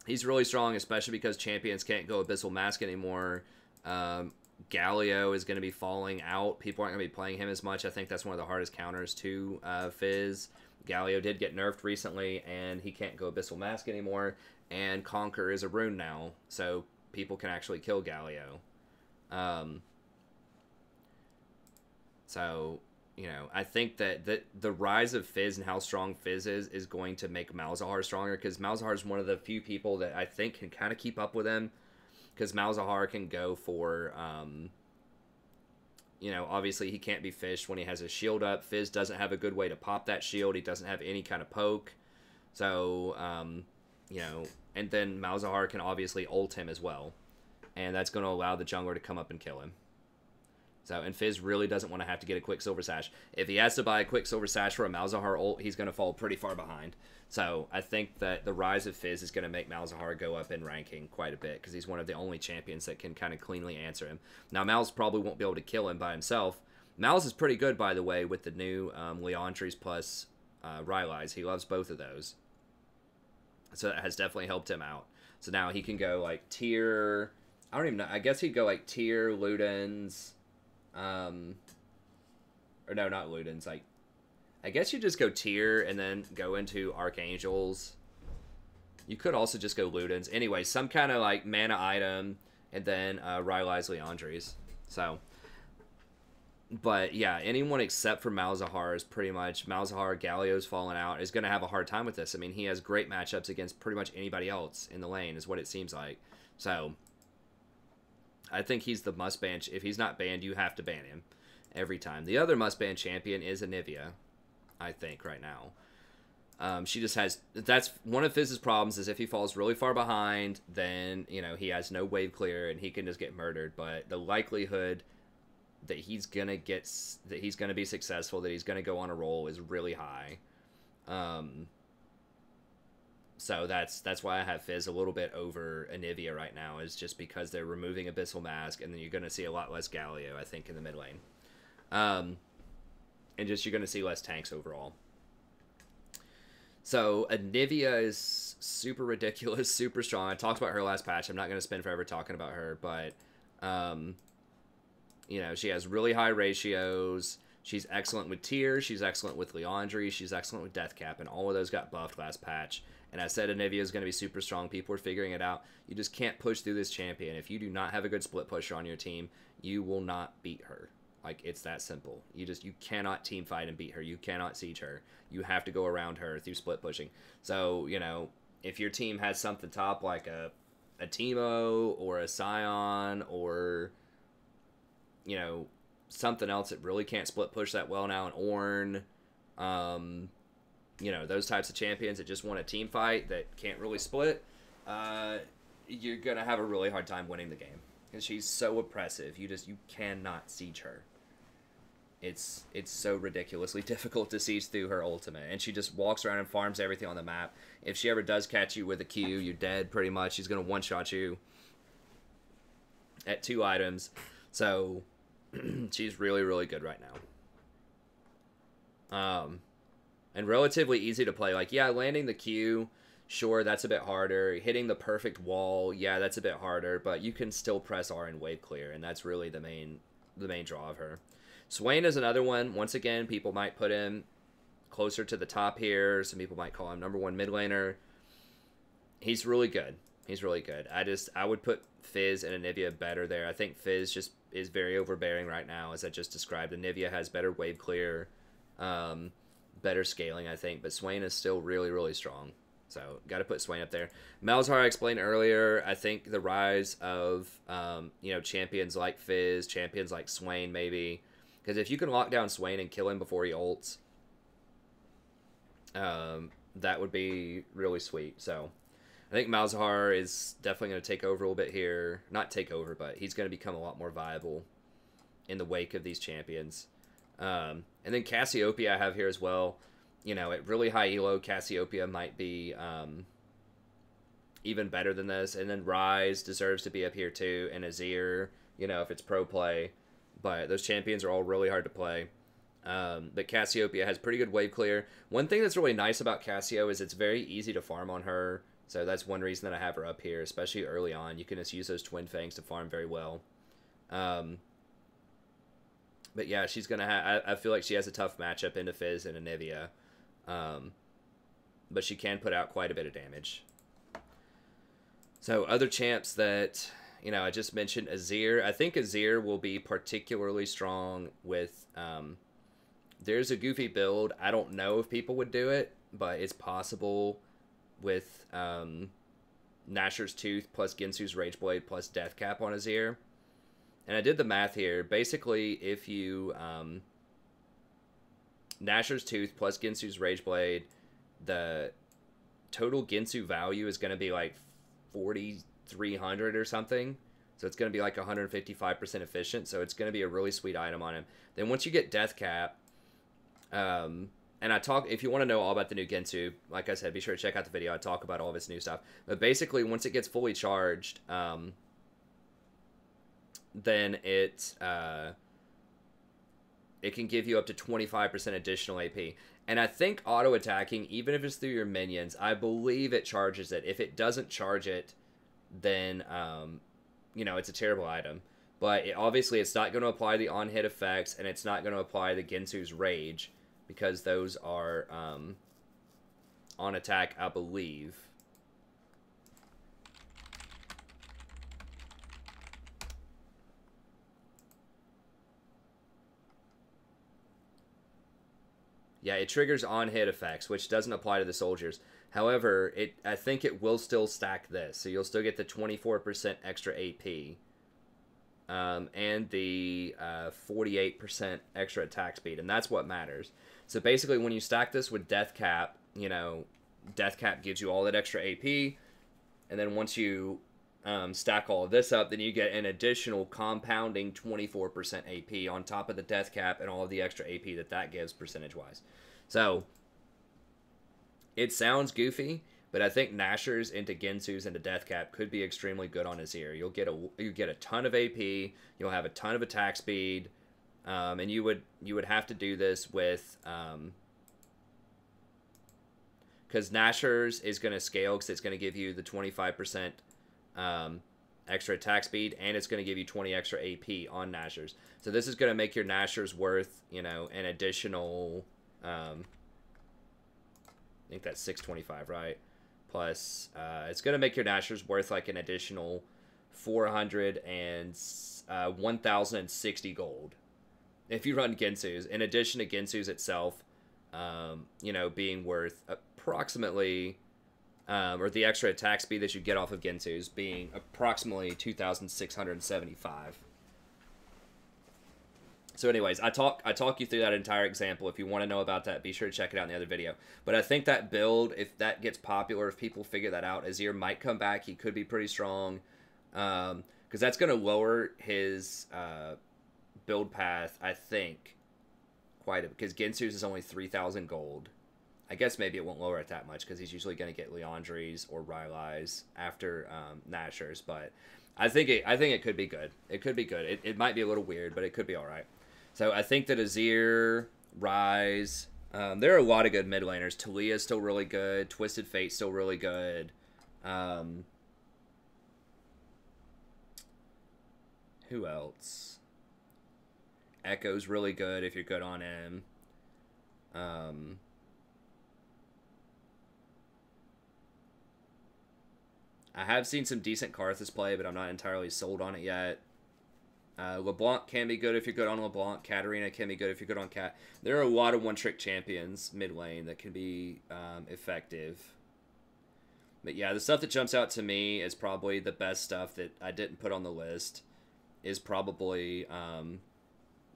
he's really strong, especially because champions can't go Abyssal Mask anymore. Galio is going to be falling out. People aren't going to be playing him as much. I think that's one of the hardest counters to Fizz. Galio did get nerfed recently, and he can't go Abyssal Mask anymore. And Conquer is a rune now, so people can actually kill Galio. So, you know, I think that the rise of Fizz and how strong Fizz is going to make Malzahar stronger, because Malzahar is one of the few people that I think can kind of keep up with him, because Malzahar can go for, you know, obviously he can't be fished when he has his shield up. Fizz doesn't have a good way to pop that shield. He doesn't have any kind of poke. So, you know, and then Malzahar can obviously ult him as well. And that's going to allow the jungler to come up and kill him. So, and Fizz really doesn't want to have to get a Quicksilver Sash. If he has to buy a Quicksilver Sash for a Malzahar ult, he's going to fall pretty far behind. So, I think that the rise of Fizz is going to make Malzahar go up in ranking quite a bit, because he's one of the only champions that can kind of cleanly answer him. Now, Malz probably won't be able to kill him by himself. Malz is pretty good, by the way, with the new Leandries plus Rylai's. He loves both of those. So, that has definitely helped him out. So, now he can go, like, tier... I don't even know. I guess he'd go, like, tier, Ludens... or no, not Ludens. Like, I guess you just go tier and then go into Archangels. You could also just go Ludens. Anyway, some kind of like mana item and then Rylai's Leandries. So, but yeah, anyone except for Malzahar is pretty much Malzahar. Galio's fallen out, is going to have a hard time with this. I mean, he has great matchups against pretty much anybody else in the lane, is what it seems like. So, I think he's the must-ban. If he's not banned, you have to ban him every time. The other must-ban champion is Anivia, I think, right now. She just has... That's one of Fizz's problems, is if he falls really far behind, then, you know, he has no wave clear and he can just get murdered. But the likelihood that he's going to get... that he's going to be successful, that he's going to go on a roll is really high. So that's why I have Fizz a little bit over Anivia right now, is just because they're removing Abyssal Mask, and then you're going to see a lot less Galio, I think, in the mid lane. And just you're going to see less tanks overall. So Anivia is super ridiculous, super strong. I talked about her last patch. I'm not going to spend forever talking about her, but, you know, she has really high ratios. She's excellent with Tier. She's excellent with Leandry. She's excellent with Deathcap, and all of those got buffed last patch. And I said Anivia is going to be super strong. People are figuring it out. You just can't push through this champion. If you do not have a good split pusher on your team, you will not beat her. Like, it's that simple. You cannot team fight and beat her. You cannot siege her. You have to go around her through split pushing. So, you know, if your team has something top like a Teemo or a Scion or, you know, something else that really can't split push that well now, an Ornn, you know, those types of champions that just want a team fight that can't really split, you're going to have a really hard time winning the game. Because she's so oppressive. You cannot siege her. It's so ridiculously difficult to siege through her ultimate. And she just walks around and farms everything on the map. If she ever does catch you with a Q, you're dead pretty much. She's going to one-shot you at 2 items. So, she's really, really good right now. And relatively easy to play. Like, yeah, landing the Q, sure, that's a bit harder. Hitting the perfect wall, yeah, that's a bit harder. But you can still press R and wave clear, and that's really the main draw of her. Swain is another one. Once again, people might put him closer to the top here. Some people might call him #1 mid laner. He's really good. He's really good. I would put Fizz and Anivia better there. I think Fizz just is very overbearing right now, as I just described. Anivia has better wave clear, better scaling, I think, but Swain is still really, really strong. So, got to put Swain up there. Malzahar, I explained earlier, I think the rise of, you know, champions like Fizz, champions like Swain, maybe. Because if you can lock down Swain and kill him before he ults, that would be really sweet. So, I think Malzahar is definitely going to take over a little bit here. Not take over, but he's going to become a lot more viable in the wake of these champions. And then Cassiopeia I have here as well. You know, at really high elo, Cassiopeia might be even better than this. And then Rise deserves to be up here too. And Azir, you know, if it's pro play. But those champions are all really hard to play. But Cassiopeia has pretty good wave clear. One thing that's really nice about Cassio is it's very easy to farm on her. So that's one reason that I have her up here, especially early on. You can just use those Twin Fangs to farm very well. But yeah, she's going to have... I feel like she has a tough matchup into Fizz and Anivia. But she can put out quite a bit of damage. So other champs that, you know, I just mentioned Azir. I think Azir will be particularly strong with... there's a goofy build. I don't know if people would do it, but it's possible with Nashor's Tooth plus Ginsu's Rageblade plus Deathcap on Azir. And I did the math here. Basically, if you... Nashor's Tooth plus Ginsu's Rageblade, the total Ginsu value is going to be like 4,300 or something. So it's going to be like 155% efficient. So it's going to be a really sweet item on him. Then once you get Death Cap, and if you want to know all about the new Gensu, like I said, be sure to check out the video. I talk about all of its new stuff. But basically, once it gets fully charged, then it can give you up to 25% additional AP. And I think auto-attacking, even if it's through your minions, I believe it charges it. If it doesn't charge it, then, you know, it's a terrible item. But obviously, it's not going to apply the on-hit effects, and it's not going to apply the Gensu's Rage, because those are on attack, I believe. Yeah, it triggers on-hit effects, which doesn't apply to the soldiers. However, I think it will still stack this, so you'll still get the 24% extra AP, and the 48% extra attack speed, and that's what matters. So basically, when you stack this with Death Cap, you know, Death Cap gives you all that extra AP, and then once you stack all of this up, then you get an additional compounding 24% AP on top of the Death Cap and all of the extra AP that gives percentage-wise. So, it sounds goofy, but I think Nashers into Gensus into Death Cap could be extremely good on Azir. You'll get a ton of AP, you'll have a ton of attack speed, and you would have to do this with because Nashers is going to scale because it's going to give you the 25% extra attack speed, and it's going to give you 20 extra AP on Nashers. So this is going to make your Nashers worth, you know, an additional, I think that's 625, right? Plus, it's going to make your Nashers worth like an additional 1,060 gold if you run Gensu's. In addition to Gensu's itself, you know, being worth approximately, or the extra attack speed that you get off of Gensu's being approximately 2,675. So anyways, I talk you through that entire example. If you want to know about that, be sure to check it out in the other video. But I think that build, if that gets popular, if people figure that out, Azir might come back. He could be pretty strong, because that's going to lower his build path, I think, quite a bit, because Gensu's is only 3,000 gold. I guess maybe it won't lower it that much because he's usually going to get Leandries or Rylai's after Nashers. But I think it could be good. It could be good. It might be a little weird, but it could be all right. So I think that Azir, Ryze, there are a lot of good mid laners. Talia's still really good. Twisted Fate's still really good. Who else? Echo's really good if you're good on him. I have seen some decent Karthus play, but I'm not entirely sold on it yet. LeBlanc can be good if you're good on LeBlanc. Katarina can be good if you're good on Kat. There are a lot of one-trick champions mid-lane that can be effective. But yeah, the stuff that jumps out to me is probably the best stuff that I didn't put on the list is probably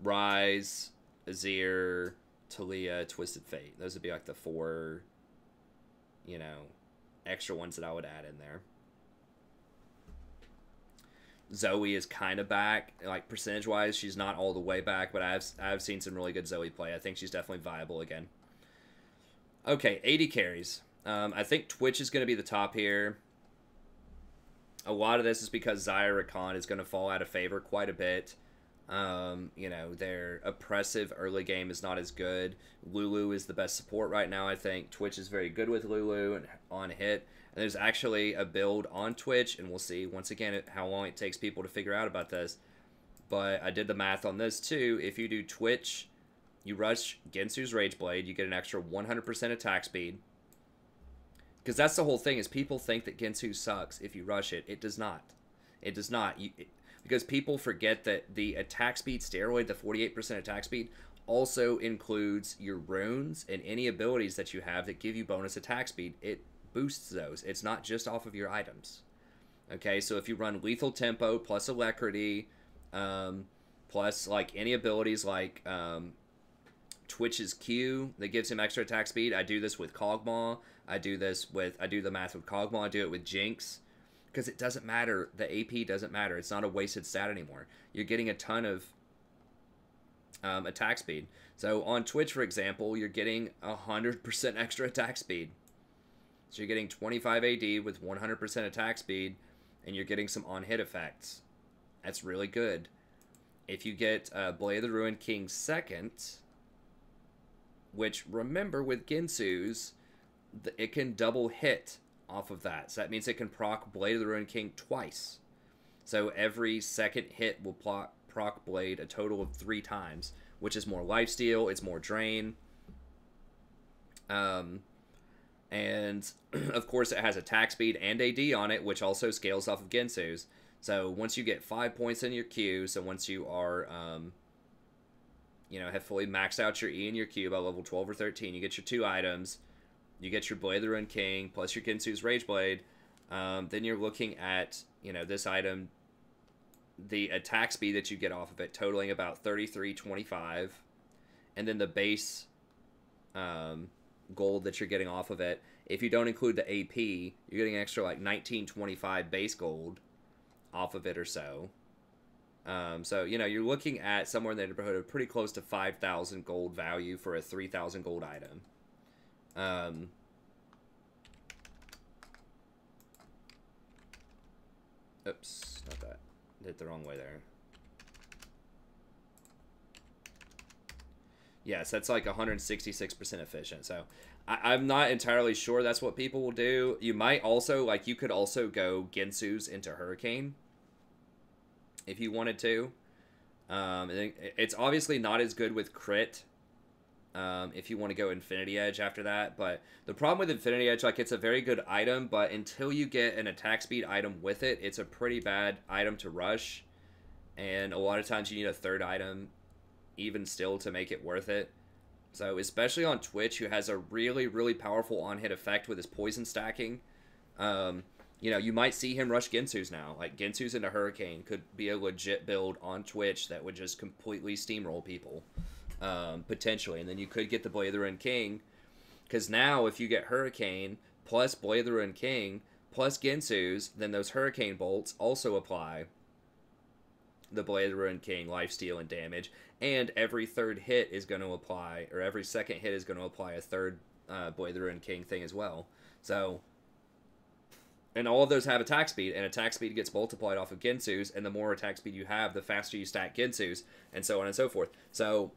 Ryze, Azir, Talia, Twisted Fate. Those would be like the 4, you know, extra ones that I would add in there. Zoe is kind of back, like percentage-wise. She's not all the way back, but I've seen some really good Zoe play. I think she's definitely viable again. Okay, 80 carries. I think Twitch is going to be the top here. A lot of this is because Xayah Rakan is going to fall out of favor quite a bit. You know, their oppressive early game is not as good. Lulu is the best support right now, I think. Twitch is very good with Lulu and on hit. And there's actually a build on Twitch, and we'll see, once again, how long it takes people to figure out about this. But I did the math on this, too. If you do Twitch, you rush Gensu's Rageblade, you get an extra 100% attack speed. Because that's the whole thing, is people think that Gensu sucks if you rush it. It does not. It does not. Because people forget that the attack speed steroid, the 48% attack speed, also includes your runes and any abilities that you have that give you bonus attack speed. It boosts those. It's not just off of your items. Okay, so if you run Lethal Tempo plus Alacrity, plus like any abilities like Twitch's Q that gives him extra attack speed. I do this with Kog'Maw. I do the math with Kog'Maw. I do it with Jinx. because it doesn't matter. The AP doesn't matter. It's not a wasted stat anymore. You're getting a ton of attack speed. So on Twitch, for example, you're getting 100% extra attack speed. So you're getting 25 AD with 100% attack speed, and you're getting some on-hit effects. That's really good. If you get Blade of the Ruined King second, which, remember, with Ginsu's, it can double hit off of that. So that means it can proc Blade of the Ruined King twice. So every second hit will proc Blade a total of 3 times, which is more lifesteal, it's more drain. And, of course, it has attack speed and AD on it, which also scales off of Ginsu's. So once you get 5 points in your Q, so once you are, have fully maxed out your E and your Q by level 12 or 13, you get your 2 items, you get your Blade of the Ruined King, plus your Ginsu's Rage Blade, then you're looking at, this item, the attack speed that you get off of it, totaling about 33.25, and then the base gold that you're getting off of it. If you don't include the AP, you're getting an extra like 19.25 base gold off of it or so. So, you're looking at somewhere in the neighborhood of pretty close to 5,000 gold value for a 3,000 gold item. Oops, not that. Did it the wrong way there. Yes, that's like 166% efficient. So I'm not entirely sure that's what people will do. You might also, you could also go Ginsu's into Hurricane if you wanted to. It's obviously not as good with crit if you want to go Infinity Edge after that. But the problem with Infinity Edge, it's a very good item, but until you get an attack speed item with it, it's a pretty bad item to rush. And a lot of times you need a third item even still to make it worth it. So especially on Twitch, who has a really, really powerful on-hit effect with his poison stacking, you might see him rush Ginsu's now. Like, Ginsu's into Hurricane could be a legit build on Twitch that would just completely steamroll people, potentially. And then you could get the Blade of the Ruined King, because now if you get Hurricane plus Blade of the Ruined King plus Ginsu's, then those Hurricane bolts also apply the Blade of the Ruined King lifesteal and damage, and every third hit is going to apply, or every second hit is going to apply a third Blade of the Ruined King thing as well. So, and all of those have attack speed, and attack speed gets multiplied off of Ginsu's, and the more attack speed you have, the faster you stack Ginsu's, and so on and so forth. So,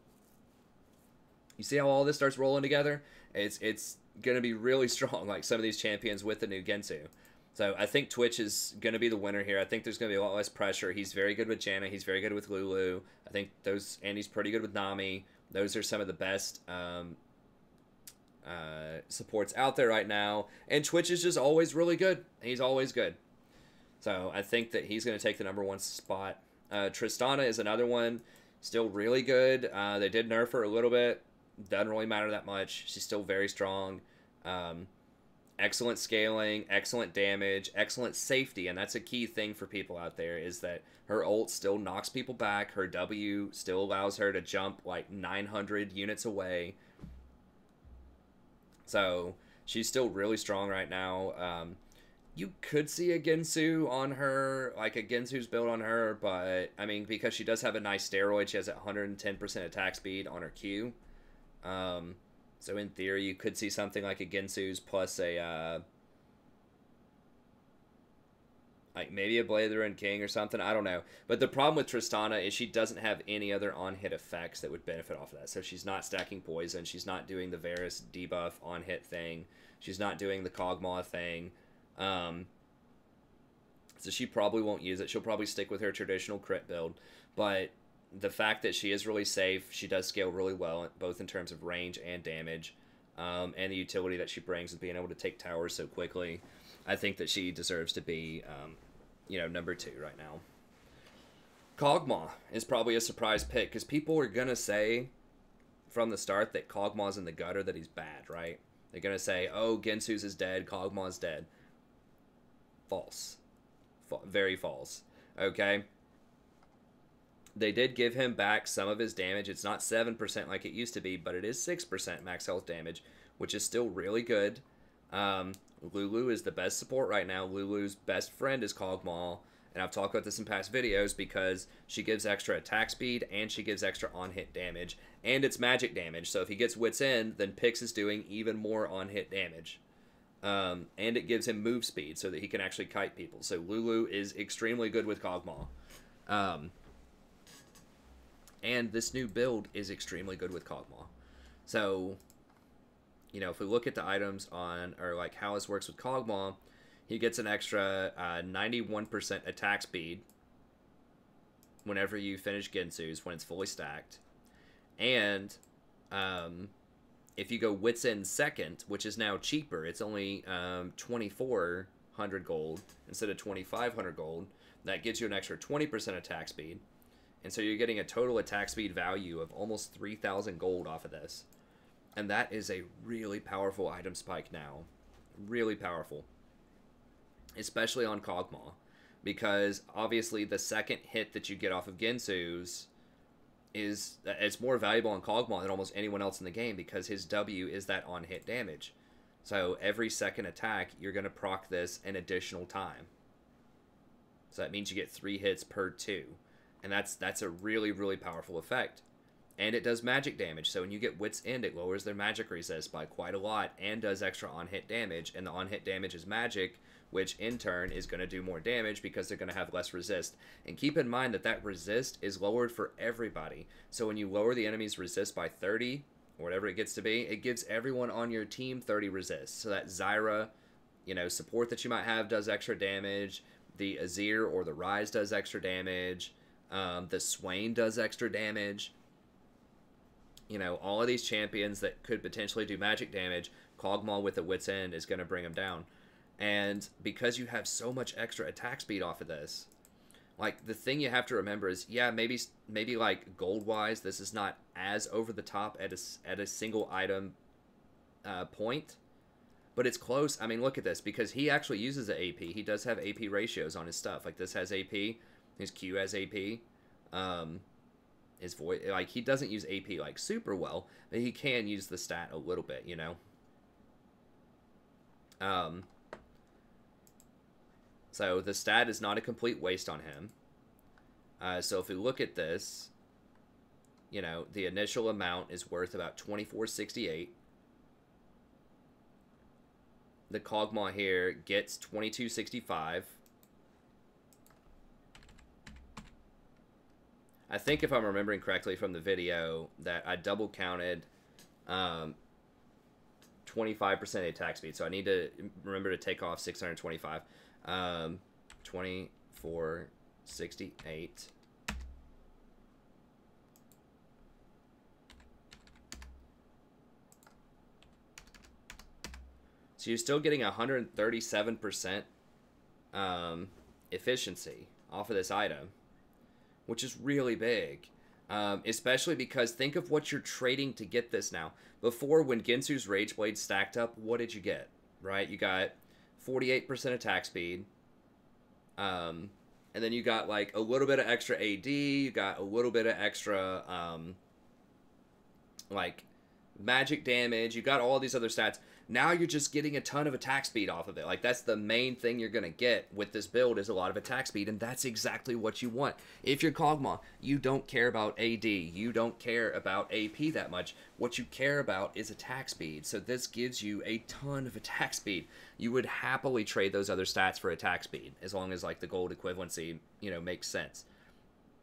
you see how all this starts rolling together? It's going to be really strong, like some of these champions with the new Ginsu. So I think Twitch is going to be the winner here. I think there's going to be a lot less pressure. He's very good with Janna. He's very good with Lulu. I think and he's pretty good with Nami. Those are some of the best supports out there right now. And Twitch is just always really good. He's always good. So I think that he's going to take the #1 spot. Tristana is another one. Still really good. They did nerf her a little bit. Doesn't really matter that much. She's still very strong. Excellent scaling, excellent damage, excellent safety, and that's a key thing for people out there, is that her ult still knocks people back. Her W still allows her to jump like 900 units away. So she's still really strong right now. You could see a Ginsu on her, like a Ginsu's build on her, but I mean, because she does have a nice steroid, she has 110% attack speed on her Q. So in theory, you could see something like a Ginsu's plus a, like maybe a Blade of the Ruined King or something. I don't know. But the problem with Tristana is she doesn't have any other on-hit effects that would benefit off of that. So she's not stacking poison. She's not doing the Varus debuff on-hit thing. She's not doing the Kog'Maw thing. So she probably won't use it. She'll probably stick with her traditional crit build. But the fact that she is really safe, she does scale really well, both in terms of range and damage, and the utility that she brings with being able to take towers so quickly, I think that she deserves to be, #2 right now. Kog'Maw is probably a surprise pick, because people are going to say from the start that Kog'Maw's in the gutter, that he's bad, right? They're going to say, oh, Ginsu's is dead, Kog'Maw's dead. False. Very false. Okay? They did give him back some of his damage. It's not 7% like it used to be, but it is 6% max health damage, which is still really good. Lulu is the best support right now. Lulu's best friend is Kog'Maw, and I've talked about this in past videos because she gives extra attack speed and she gives extra on-hit damage, and it's magic damage. So if he gets Wits End, then Pix is doing even more on-hit damage. And it gives him move speed so that he can actually kite people. So Lulu is extremely good with Kog'Maw. And this new build is extremely good with Kog'Maw. So, you know, if we look at the items on, or like how this works with Kog'Maw, he gets an extra 91% attack speed whenever you finish Gensu's when it's fully stacked. And if you go Wits End second, which is now cheaper, it's only 2,400 gold instead of 2,500 gold. That gives you an extra 20% attack speed. And so you're getting a total attack speed value of almost 3,000 gold off of this. And that is a really powerful item spike now. Really powerful. Especially on Kog'Maw. Because obviously the second hit that you get off of Gensu's it's more valuable on Kog'Maw than almost anyone else in the game because his W is that on-hit damage. So every second attack, you're going to proc this an additional time. So that means you get 3 hits per 2. And that's a really, really powerful effect. And it does magic damage, so when you get Wits End, it lowers their magic resist by quite a lot and does extra on-hit damage. And the on-hit damage is magic, which in turn is going to do more damage because they're going to have less resist. And keep in mind that that resist is lowered for everybody. So when you lower the enemy's resist by 30, or whatever it gets to be, it gives everyone on your team 30 resist. So that Zyra, you know, support that you might have does extra damage. The Azir or the Ryze does extra damage. The Swain does extra damage. You know, all of these champions that could potentially do magic damage, Kog'Maw with the Wits End is going to bring them down. And because you have so much extra attack speed off of this, like, the thing you have to remember is, yeah, maybe like, gold-wise, this is not as over-the-top at a single item point, but it's close. I mean, look at this, because he actually uses the AP. He does have AP ratios on his stuff. Like, this has AP, his Q has AP, his voice, like, he doesn't use AP, like, super well, but he can use the stat a little bit, you know? So the stat is not a complete waste on him. So if we look at this, you know, the initial amount is worth about 2468. The Kog'Maw here gets 2265. I think if I'm remembering correctly from the video that I double counted 25% attack speed. So I need to remember to take off 625. 2468. So you're still getting 137% efficiency off of this item, which is really big. Especially because think of what you're trading to get this now. Before, when Gensu's Rage Blade stacked up, what did you get? Right? You got 48% attack speed. And then you got like a little bit of extra AD. You got a little bit of extra like magic damage. You got all these other stats. Now you're just getting a ton of attack speed off of it. Like, that's the main thing you're going to get with this build is a lot of attack speed, and that's exactly what you want. If you're Kog'Maw, you don't care about AD. You don't care about AP that much. What you care about is attack speed, so this gives you a ton of attack speed. You would happily trade those other stats for attack speed, as long as, like, the gold equivalency, you know, makes sense.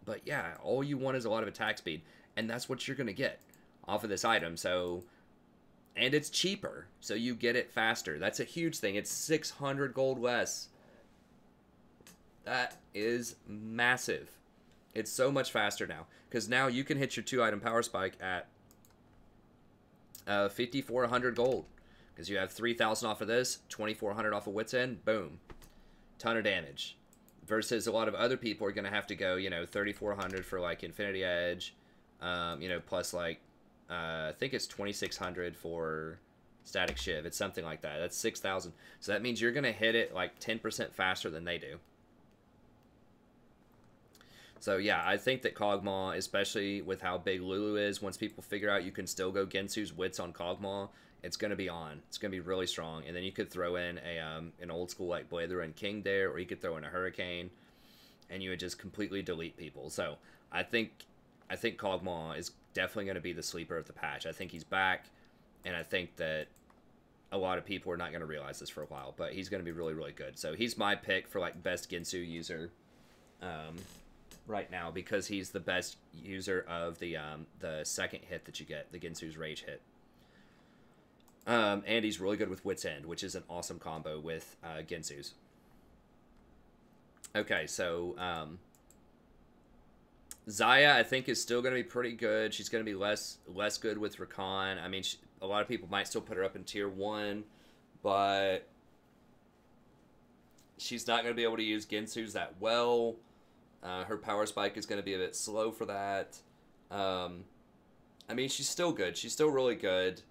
But, yeah, all you want is a lot of attack speed, and that's what you're going to get off of this item, so... And it's cheaper, so you get it faster. That's a huge thing. It's 600 gold less. That is massive. It's so much faster now. Because now you can hit your 2-item power spike at 5,400 gold. Because you have 3,000 off of this, 2,400 off of Wits End, boom. Ton of damage. Versus a lot of other people are going to have to go, you know, 3,400 for, like, Infinity Edge. You know, plus, like, I think it's 2,600 for Static Shiv. It's something like that. That's 6,000. So that means you're going to hit it like 10% faster than they do. So yeah, I think that Kog'Maw, especially with how big Lulu is, once people figure out you can still go Gensu's Wits on Kog'Maw, it's going to be on. It's going to be really strong. And then you could throw in an old school like Blather and King there, or you could throw in a Hurricane, and you would just completely delete people. So I think Kog'Maw is definitely going to be the sleeper of the patch. I think he's back, and I think that a lot of people are not going to realize this for a while, but he's going to be really, really good. So he's my pick for like best Ginsu user right now, because he's the best user of the second hit that you get, the Ginsu's Rage hit. And he's really good with Wit's End, which is an awesome combo with Ginsu's. Okay, so Xayah, I think, is still going to be pretty good. She's going to be less good with Rakan. I mean, a lot of people might still put her up in tier 1, but she's not going to be able to use Ginsu's that well. Her power spike is going to be a bit slow for that. I mean, she's still good. She's still really good.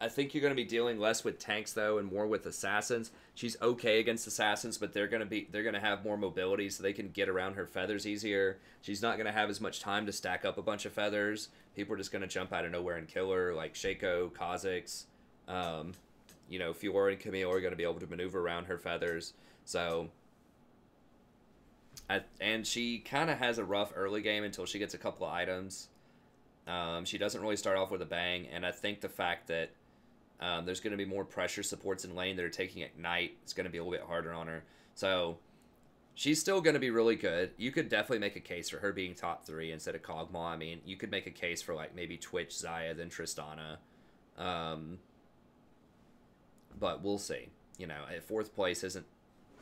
I think you're going to be dealing less with tanks though, and more with assassins. She's okay against assassins, but they're going to have more mobility, so they can get around her feathers easier. She's not going to have as much time to stack up a bunch of feathers. People are just going to jump out of nowhere and kill her, like Shaco, Kha'Zix. You know, Fiora and Camille are going to be able to maneuver around her feathers. So, and she kind of has a rough early game until she gets a couple of items. She doesn't really start off with a bang, and I think the fact that there's going to be more pressure supports in lane that are taking Ignite, it's going to be a little bit harder on her. So she's still going to be really good. You could definitely make a case for her being top 3 instead of Kog'Maw. I mean, you could make a case for like maybe Twitch, Xayah, then Tristana. But we'll see. You know, at 4th place isn't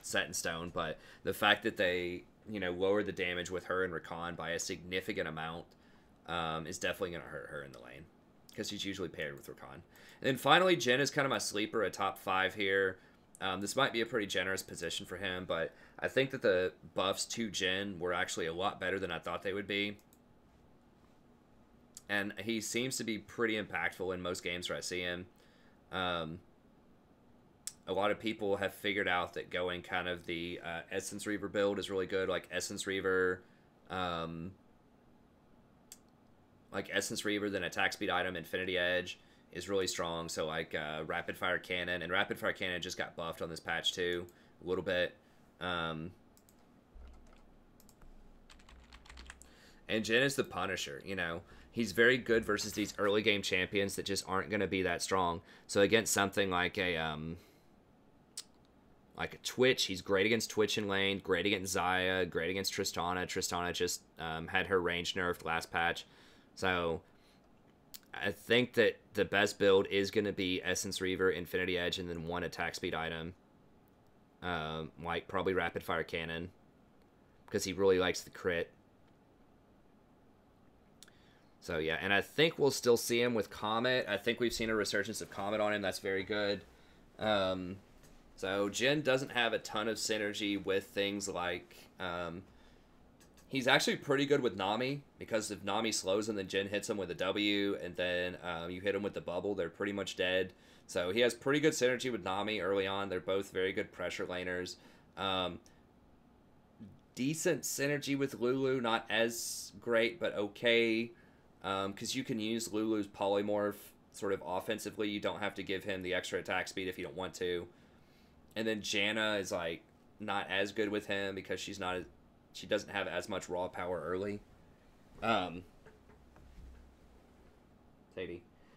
set in stone, but the fact that they, you know, lower the damage with her and Rakan by a significant amount is definitely going to hurt her in the lane, because she's usually paired with Rakan. And then finally, Jhin is kind of my sleeper, a top 5 here. This might be a pretty generous position for him, but I think that the buffs to Jhin were actually a lot better than I thought they would be. And he seems to be pretty impactful in most games where I see him. A lot of people have figured out that going kind of the Essence Reaver build is really good, like Essence Reaver, then attack speed item, Infinity Edge is really strong. So like Rapid Fire Cannon, and Rapid Fire Cannon just got buffed on this patch too, a little bit. And Jhin is the Punisher, you know. He's very good versus these early game champions that just aren't going to be that strong. So against something like a Twitch, he's great against Twitch in lane, great against Xayah, great against Tristana. Tristana just had her range nerfed last patch. So I think that the best build is going to be Essence Reaver, Infinity Edge, and then 1 attack speed item. Like probably Rapid Fire Cannon, because he really likes the crit. So yeah, and I think we'll still see him with Comet. I think we've seen a resurgence of Comet on him. That's very good. So Jhin doesn't have a ton of synergy with things like... he's actually pretty good with Nami, because if Nami slows him, then Jhin hits him with a W, and then you hit him with the bubble, they're pretty much dead. So he has pretty good synergy with Nami early on. They're both very good pressure laners. Decent synergy with Lulu, not as great, but okay. Because you can use Lulu's polymorph sort of offensively. You don't have to give him the extra attack speed if you don't want to. And then Janna is like not as good with him, because she doesn't have as much raw power early. Sadie.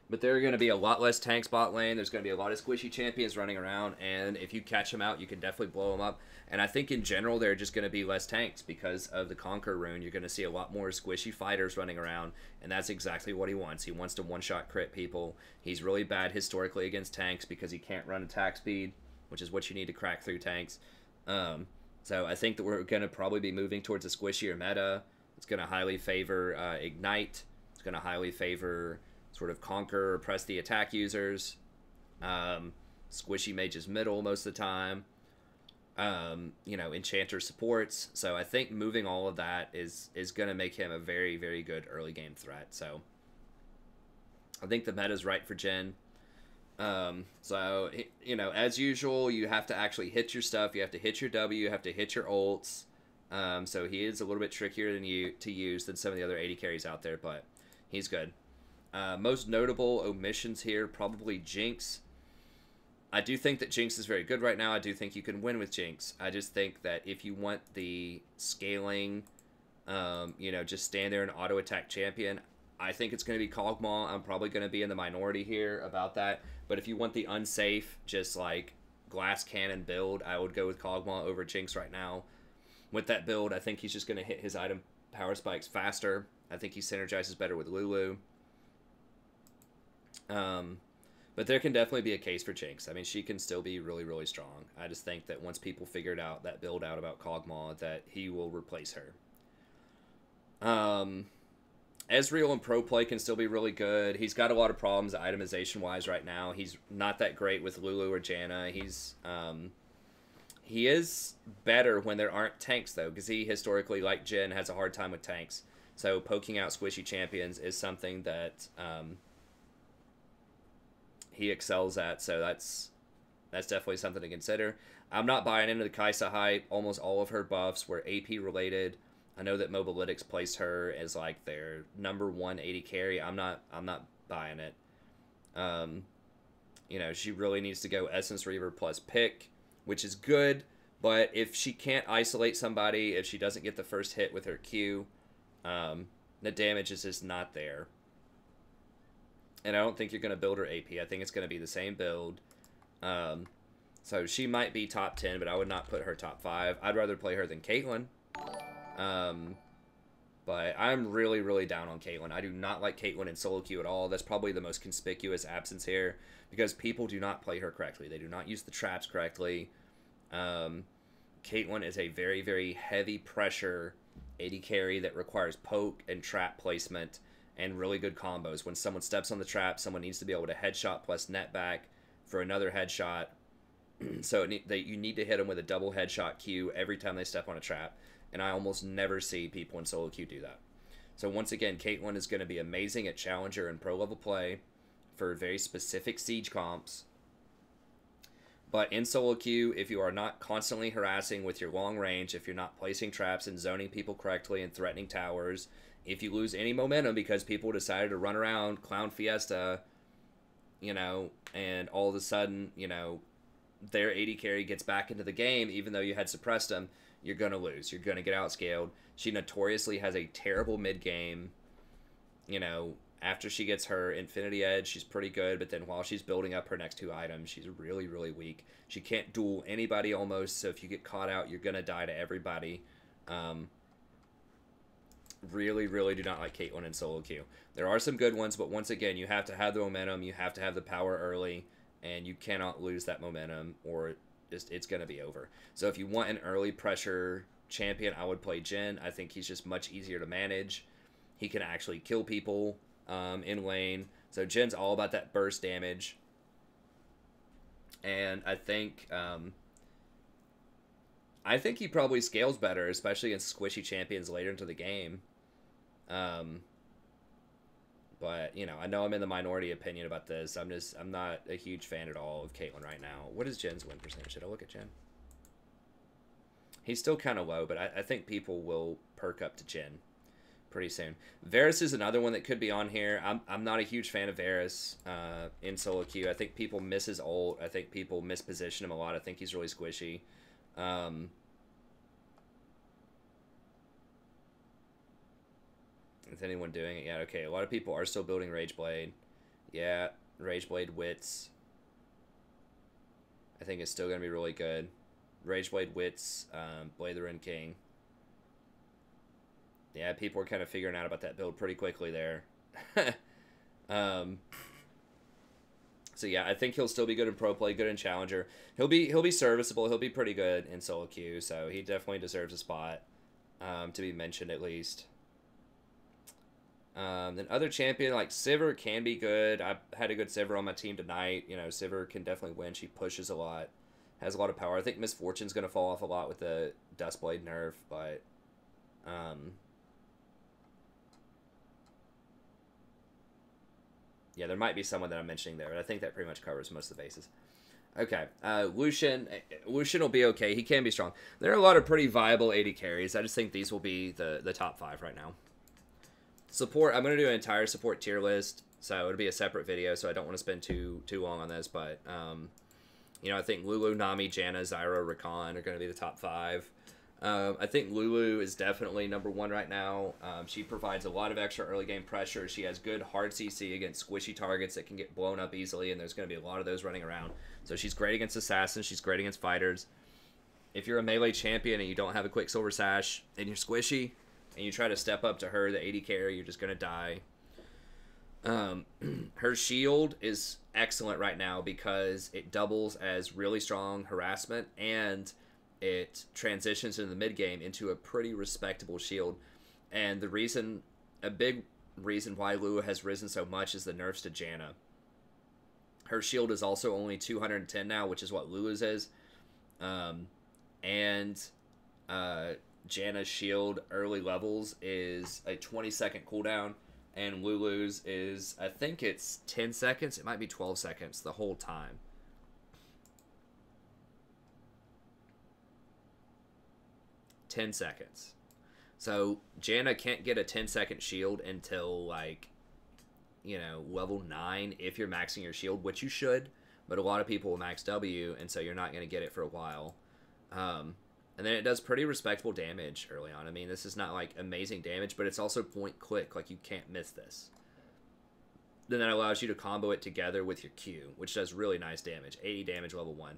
But there are going to be a lot less tanks bot lane. There's going to be a lot of squishy champions running around, and if you catch them out, you can definitely blow them up. And I think in general, there are just going to be less tanks because of the Conquer rune. You're going to see a lot more squishy fighters running around, and that's exactly what he wants. He wants to one-shot crit people. He's really bad historically against tanks because he can't run attack speed, which is what you need to crack through tanks. So I think that we're going to probably be moving towards a squishier meta. It's going to highly favor Ignite. It's going to highly favor sort of Conquer or press the attack users. Squishy mages middle most of the time. You know, Enchanter supports. So I think moving all of that is going to make him a very, very good early game threat. So I think the meta's right for Jhin. So, you know, as usual, you have to actually hit your stuff. You have to hit your W. You have to hit your ults. So he is a little bit trickier to use than some of the other AD carries out there, but he's good. Most notable omissions here, probably Jinx. I do think that Jinx is very good right now. I do think you can win with Jinx. I just think that if you want the scaling, you know, just stand there and auto-attack champion, I think it's going to be Kog'Maw. I'm probably going to be in the minority here about that. But if you want the unsafe, just like glass cannon build, I would go with Kog'Maw over Jinx right now. With that build, I think he's just going to hit his item power spikes faster. I think he synergizes better with Lulu. But there can definitely be a case for Jinx. I mean, she can still be really, really strong. I just think that once people figured out that build out about Kog'Maw, that he will replace her. Ezreal in pro play can still be really good. He's got a lot of problems itemization-wise right now. He's not that great with Lulu or Janna. He is better when there aren't tanks, though, because he historically, like Jhin, has a hard time with tanks. So poking out squishy champions is something that he excels at, so that's definitely something to consider. I'm not buying into the Kai'Sa hype. Almost all of her buffs were AP related. I know that Mobalytics placed her as like their #1 AD carry. I'm not buying it. You know, she really needs to go Essence Reaver plus Pick, which is good, but if she can't isolate somebody, if she doesn't get the first hit with her Q, the damage is just not there. And I don't think you're going to build her AP. I think it's going to be the same build. So she might be top 10, but I would not put her top 5. I'd rather play her than Caitlyn. But I'm really, really down on Caitlyn. I do not like Caitlyn in solo queue at all. That's probably the most conspicuous absence here because people do not play her correctly. They do not use the traps correctly. Caitlyn is a very, very heavy pressure AD carry that requires poke and trap placement and really good combos. When someone steps on the trap, someone needs to be able to headshot plus net back for another headshot. So you need to hit them with a double headshot Q every time they step on a trap. And I almost never see people in solo queue do that. So once again, Caitlyn is going to be amazing at Challenger and Pro level play for very specific Siege comps. But in solo queue, if you are not constantly harassing with your long range, if you're not placing traps and zoning people correctly and threatening towers, if you lose any momentum because people decided to run around Clown Fiesta, you know, and all of a sudden, you know, their AD carry gets back into the game, even though you had suppressed them, you're going to lose. You're going to get outscaled. She notoriously has a terrible mid-game. You know, after she gets her Infinity Edge, she's pretty good, but then while she's building up her next 2 items, she's really, really weak. She can't duel anybody almost, so if you get caught out, you're going to die to everybody. Really, really do not like Caitlyn in solo queue. There are some good ones, but once again, you have to have the momentum, you have to have the power early, and you cannot lose that momentum, or it's going to be over. So if you want an early pressure champion, I would play Jhin. I think he's just much easier to manage. He can actually kill people in lane. So Jin's all about that burst damage. And I think he probably scales better, especially against squishy champions later into the game. But, you know, I know I'm in the minority opinion about this. I'm not a huge fan at all of Caitlyn right now. What is Jin's win percentage? Should I look at Jhin? He's still kind of low, but I think people will perk up to Jhin pretty soon. Varus is another one that could be on here. I'm not a huge fan of Varus in solo queue. I think people miss his ult. I think people misposition him a lot. I think he's really squishy. Is anyone doing it? Yeah, okay. A lot of people are still building Rageblade. Yeah, Rageblade Wits. I think it's still going to be really good. Rageblade Wits, Blade the Ruined King. Yeah, people are kind of figuring out about that build pretty quickly there. So yeah, I think he'll still be good in pro play, good in challenger. He'll be serviceable. He'll be pretty good in solo queue, so he definitely deserves a spot to be mentioned at least. Then other champion like Sivir can be good. I had a good Sivir on my team tonight. You know, Sivir can definitely win. She pushes a lot, has a lot of power. I think Miss Fortune's going to fall off a lot with the Duskblade nerf, but yeah, there might be someone that I'm mentioning there, but I think that pretty much covers most of the bases. Okay, Lucian will be okay. He can be strong. There are a lot of pretty viable AD carries. I just think these will be the top 5 right now. Support, I'm going to do an entire support tier list. so it'll be a separate video, so I don't want to spend too long on this, but you know, I think Lulu, Nami, Janna, Zyra, Rakan are going to be the top 5. I think Lulu is definitely number 1 right now. She provides a lot of extra early game pressure. She has good hard CC against squishy targets that can get blown up easily, and there's going to be a lot of those running around. So she's great against assassins. She's great against fighters. If you're a melee champion and you don't have a Quicksilver Sash and you're squishy and you try to step up to her, the AD carry, you're just going to die. Her shield is excellent right now because it doubles as really strong harassment, and it transitions in the mid game into a pretty respectable shield. And a big reason why Lulu has risen so much is the nerfs to Janna. Her shield is also only 210 now, which is what Lulu's is. Janna's shield early levels is a 20-second cooldown, and Lulu's is, I think it's 10 seconds. It might be 12 seconds the whole time. $10. So Janna can't get a 10-second shield until, like, you know, level 9 if you're maxing your shield, which you should, but a lot of people will max W, and so you're not going to get it for a while. And then it does pretty respectable damage early on. I mean, this is not, like, amazing damage, but it's also point click. Like, you can't miss this. Then that allows you to combo it together with your Q, which does really nice damage. 80 damage level 1.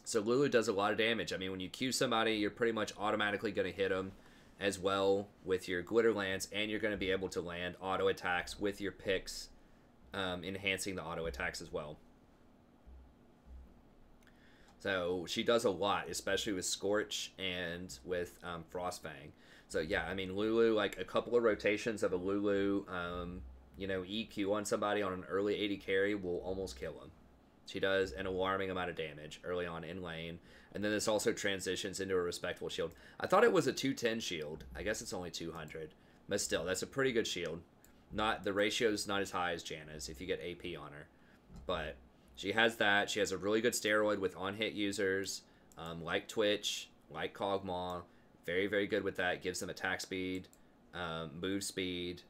So Lulu does a lot of damage. I mean, when you Q somebody, you're pretty much automatically going to hit them as well with your Glitter Lance, and you're going to be able to land auto attacks with your picks, enhancing the auto attacks as well. So she does a lot, especially with Scorch and with Frostfang. So yeah, I mean, Lulu, like a couple of rotations of a Lulu, you know, EQ on somebody on an early 80 carry will almost kill him. She does an alarming amount of damage early on in lane. And then this also transitions into a respectable shield. I thought it was a 210 shield. I guess it's only 200. But still, that's a pretty good shield. The ratio's not as high as Janna's if you get AP on her. But she has that. She has a really good steroid with on-hit users, like Twitch, like Kog'Maw. Very, very good with that. Gives them attack speed, move speed,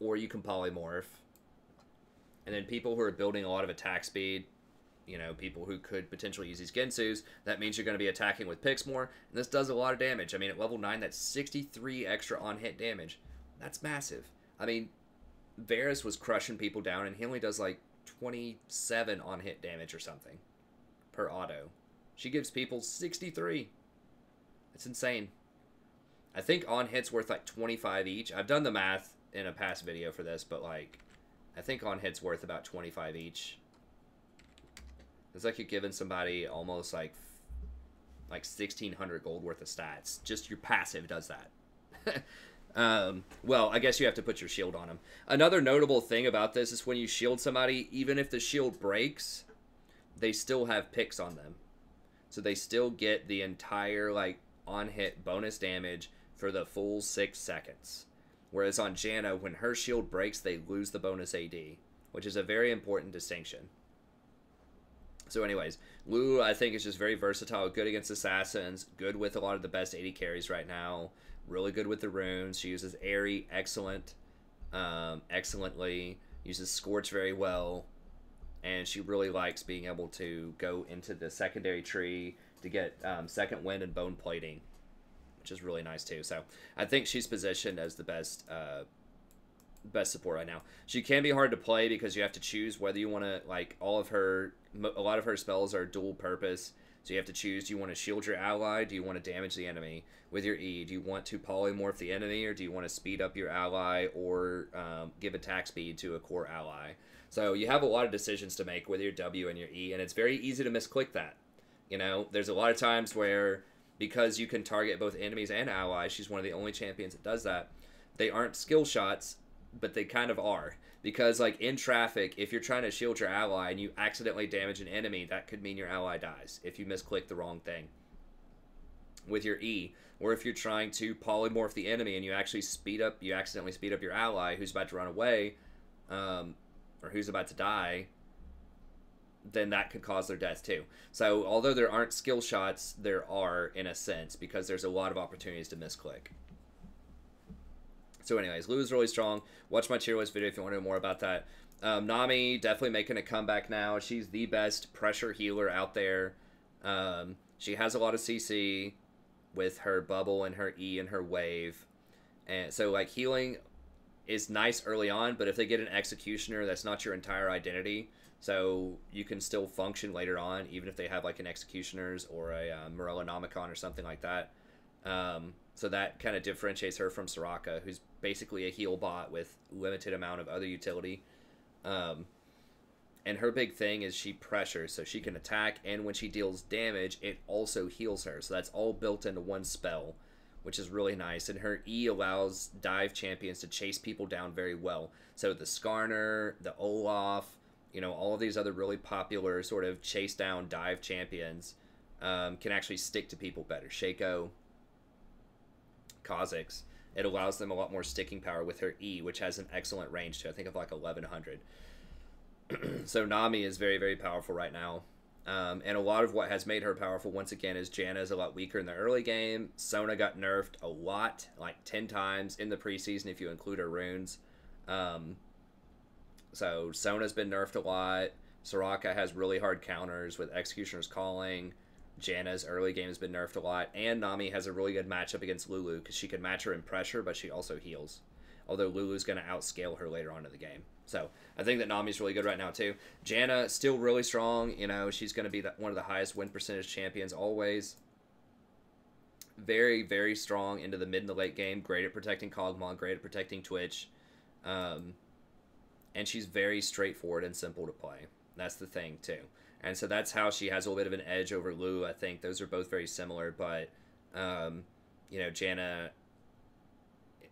or you can polymorph. And then people who are building a lot of attack speed, you know, people who could potentially use these Gensus, that means you're going to be attacking with picks more, and this does a lot of damage. I mean, at level 9, that's 63 extra on-hit damage. That's massive. I mean, Varus was crushing people down, and he only does, like, 27 on-hit damage or something per auto. She gives people 63. It's insane. I think on-hit's worth, like, 25 each. I've done the math in a past video for this, but, like, I think on-hit's worth about 25 each. It's like you're giving somebody almost like 1,600 gold worth of stats. Just your passive does that. Well, I guess you have to put your shield on them. Another notable thing about this is when you shield somebody, even if the shield breaks, they still have picks on them. So they still get the entire, like, on-hit bonus damage for the full 6 seconds. Whereas on Janna, when her shield breaks, they lose the bonus AD, which is a very important distinction. So anyways, Lulu, I think, is just very versatile, good against assassins, good with a lot of the best AD carries right now, really good with the runes. She uses Airy excellently, uses Scorch very well, and she really likes being able to go into the secondary tree to get second wind and bone plating, which is really nice too. So I think she's positioned as the best support right now. She can be hard to play because you have to choose whether you want to, like, a lot of her spells are dual purpose. So you have to choose, do you want to shield your ally? Do you want to damage the enemy with your E? Do you want to polymorph the enemy, or do you want to speed up your ally, or give attack speed to a core ally? So you have a lot of decisions to make with your W and your E, and it's very easy to misclick that. You know, there's a lot of times where, because you can target both enemies and allies, she's one of the only champions that does that. They aren't skill shots, but they kind of are. Because, like, in traffic, if you're trying to shield your ally and you accidentally damage an enemy, that could mean your ally dies if you misclick the wrong thing with your E. Or if you're trying to polymorph the enemy and you accidentally speed up your ally who's about to run away, or who's about to die, then that could cause their death too. So although there aren't skill shots, there are in a sense, because there's a lot of opportunities to misclick. So anyways, Lulu's really strong. Watch my tier list video if you want to know more about that. Nami definitely making a comeback now. She's the best pressure healer out there. She has a lot of CC with her bubble and her E and her wave. And so like healing is nice early on, but if they get an executioner, that's not your entire identity. So you can still function later on, even if they have like an executioners or a Morellonomicon or something like that. So that kind of differentiates her from Soraka, who's basically a heal bot with limited amount of other utility. And her big thing is she pressures, so she can attack, and when she deals damage, it also heals her. So that's all built into one spell, which is really nice. And her E allows dive champions to chase people down very well. So the Skarner, the Olaf, you know, all of these other really popular sort of chase down dive champions can actually stick to people better. Shaco, Kha'Zix. It allows them a lot more sticking power with her E, which has an excellent range to, I think, of like 1100. So Nami is very, very powerful right now. And a lot of what has made her powerful, once again, is Janna is a lot weaker in the early game. Sona got nerfed a lot, like 10 times in the preseason if you include her runes. So Sona's been nerfed a lot. Soraka has really hard counters with Executioner's Calling. Janna's early game has been nerfed a lot. And Nami has a really good matchup against Lulu because she can match her in pressure, but she also heals. Although Lulu's going to outscale her later on in the game. So I think that Nami's really good right now too. Janna, still really strong. You know, she's going to be one of the highest win percentage champions always. Very, very strong into the mid and the late game. Great at protecting Kog'Maw, great at protecting Twitch. And she's very straightforward and simple to play. That's the thing too. And so that's how she has a little bit of an edge over Lulu, I think. Those are both very similar, but, you know, Janna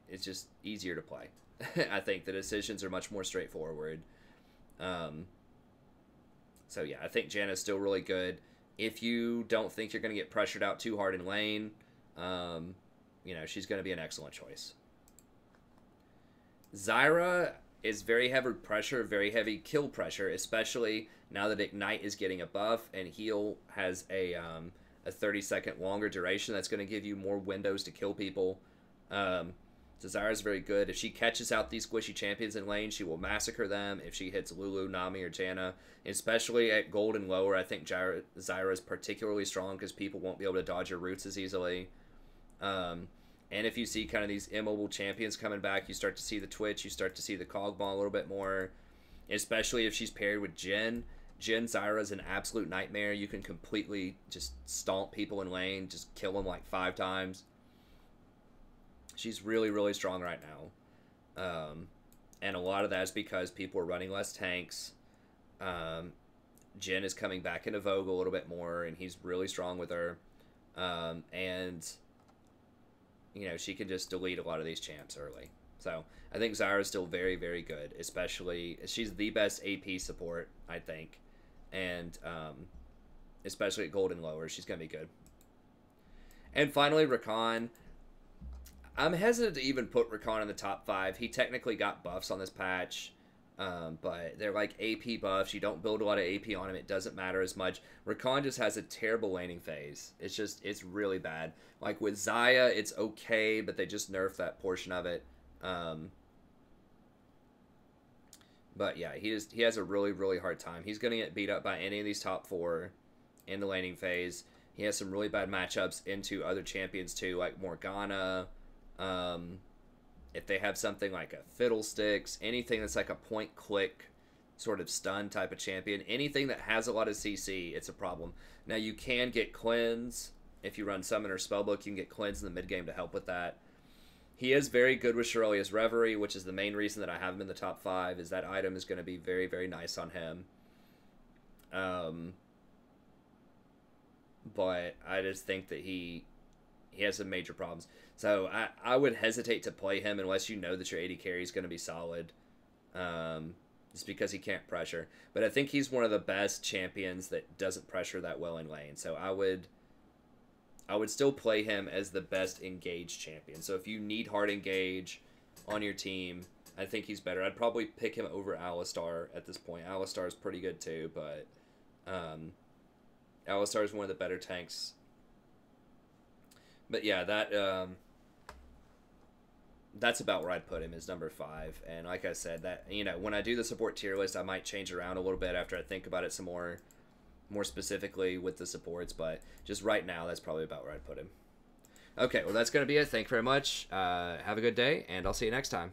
is just easier to play. I think the decisions are much more straightforward. So, yeah, I think Janna's still really good. If you don't think you're going to get pressured out too hard in lane, you know, she's going to be an excellent choice. Zyra is very heavy pressure, very heavy kill pressure, especially now that Ignite is getting a buff and Heal has a 30-second longer duration. That's going to give you more windows to kill people. So Zyra's very good. If she catches out these squishy champions in lane, she will massacre them. If she hits Lulu, Nami, or Janna, especially at gold and lower, I think Zyra is particularly strong because people won't be able to dodge her roots as easily. And if you see kind of these immobile champions coming back, you start to see the Twitch, you start to see the Kog'Maw a little bit more, especially if she's paired with Jhin. Jhin Zyra is an absolute nightmare. You can completely just stomp people in lane, just kill them like 5 times. She's really, really strong right now. And a lot of that is because people are running less tanks. Jhin is coming back into vogue a little bit more, and he's really strong with her. And, you know, she can just delete a lot of these champs early. So I think Zyra is still very, very good, especially she's the best AP support, I think. And especially at gold and lower, she's going to be good. And finally, Rakan. I'm hesitant to even put Rakan in the top 5. He technically got buffs on this patch, but they're like AP buffs. You don't build a lot of AP on him. It doesn't matter as much. Rakan just has a terrible laning phase. It's really bad. Like with Xayah, it's okay, but they just nerfed that portion of it. But yeah, he has a really, really hard time. He's going to get beat up by any of these top 4 in the laning phase. He has some really bad matchups into other champions too, like Morgana. If they have something like a Fiddlesticks, anything that's like a point-click sort of stun type of champion, anything that has a lot of CC, it's a problem. Now, you can get Cleanse. If you run Summon or Spellbook, you can get Cleanse in the mid-game to help with that. He is very good with Shirelia's Reverie, which is the main reason that I have him in the top 5, is that item is going to be very, very nice on him. But I just think that he has some major problems. So I would hesitate to play him unless you know that your AD carry is going to be solid. Just because he can't pressure. But I think he's one of the best champions that doesn't pressure that well in lane. So I would still play him as the best engaged champion. So if you need hard engage on your team, I think he's better. I'd probably pick him over Alistar at this point. Alistar is pretty good too, but Alistar is one of the better tanks. But yeah, that That's about where I'd put him, is number 5. And like I said, that, you know, when I do the support tier list, I might change around a little bit after I think about it some more specifically with the supports, but just right now, that's probably about where I'd put him. Okay, well, that's going to be it. Thank you very much. Have a good day, and I'll see you next time.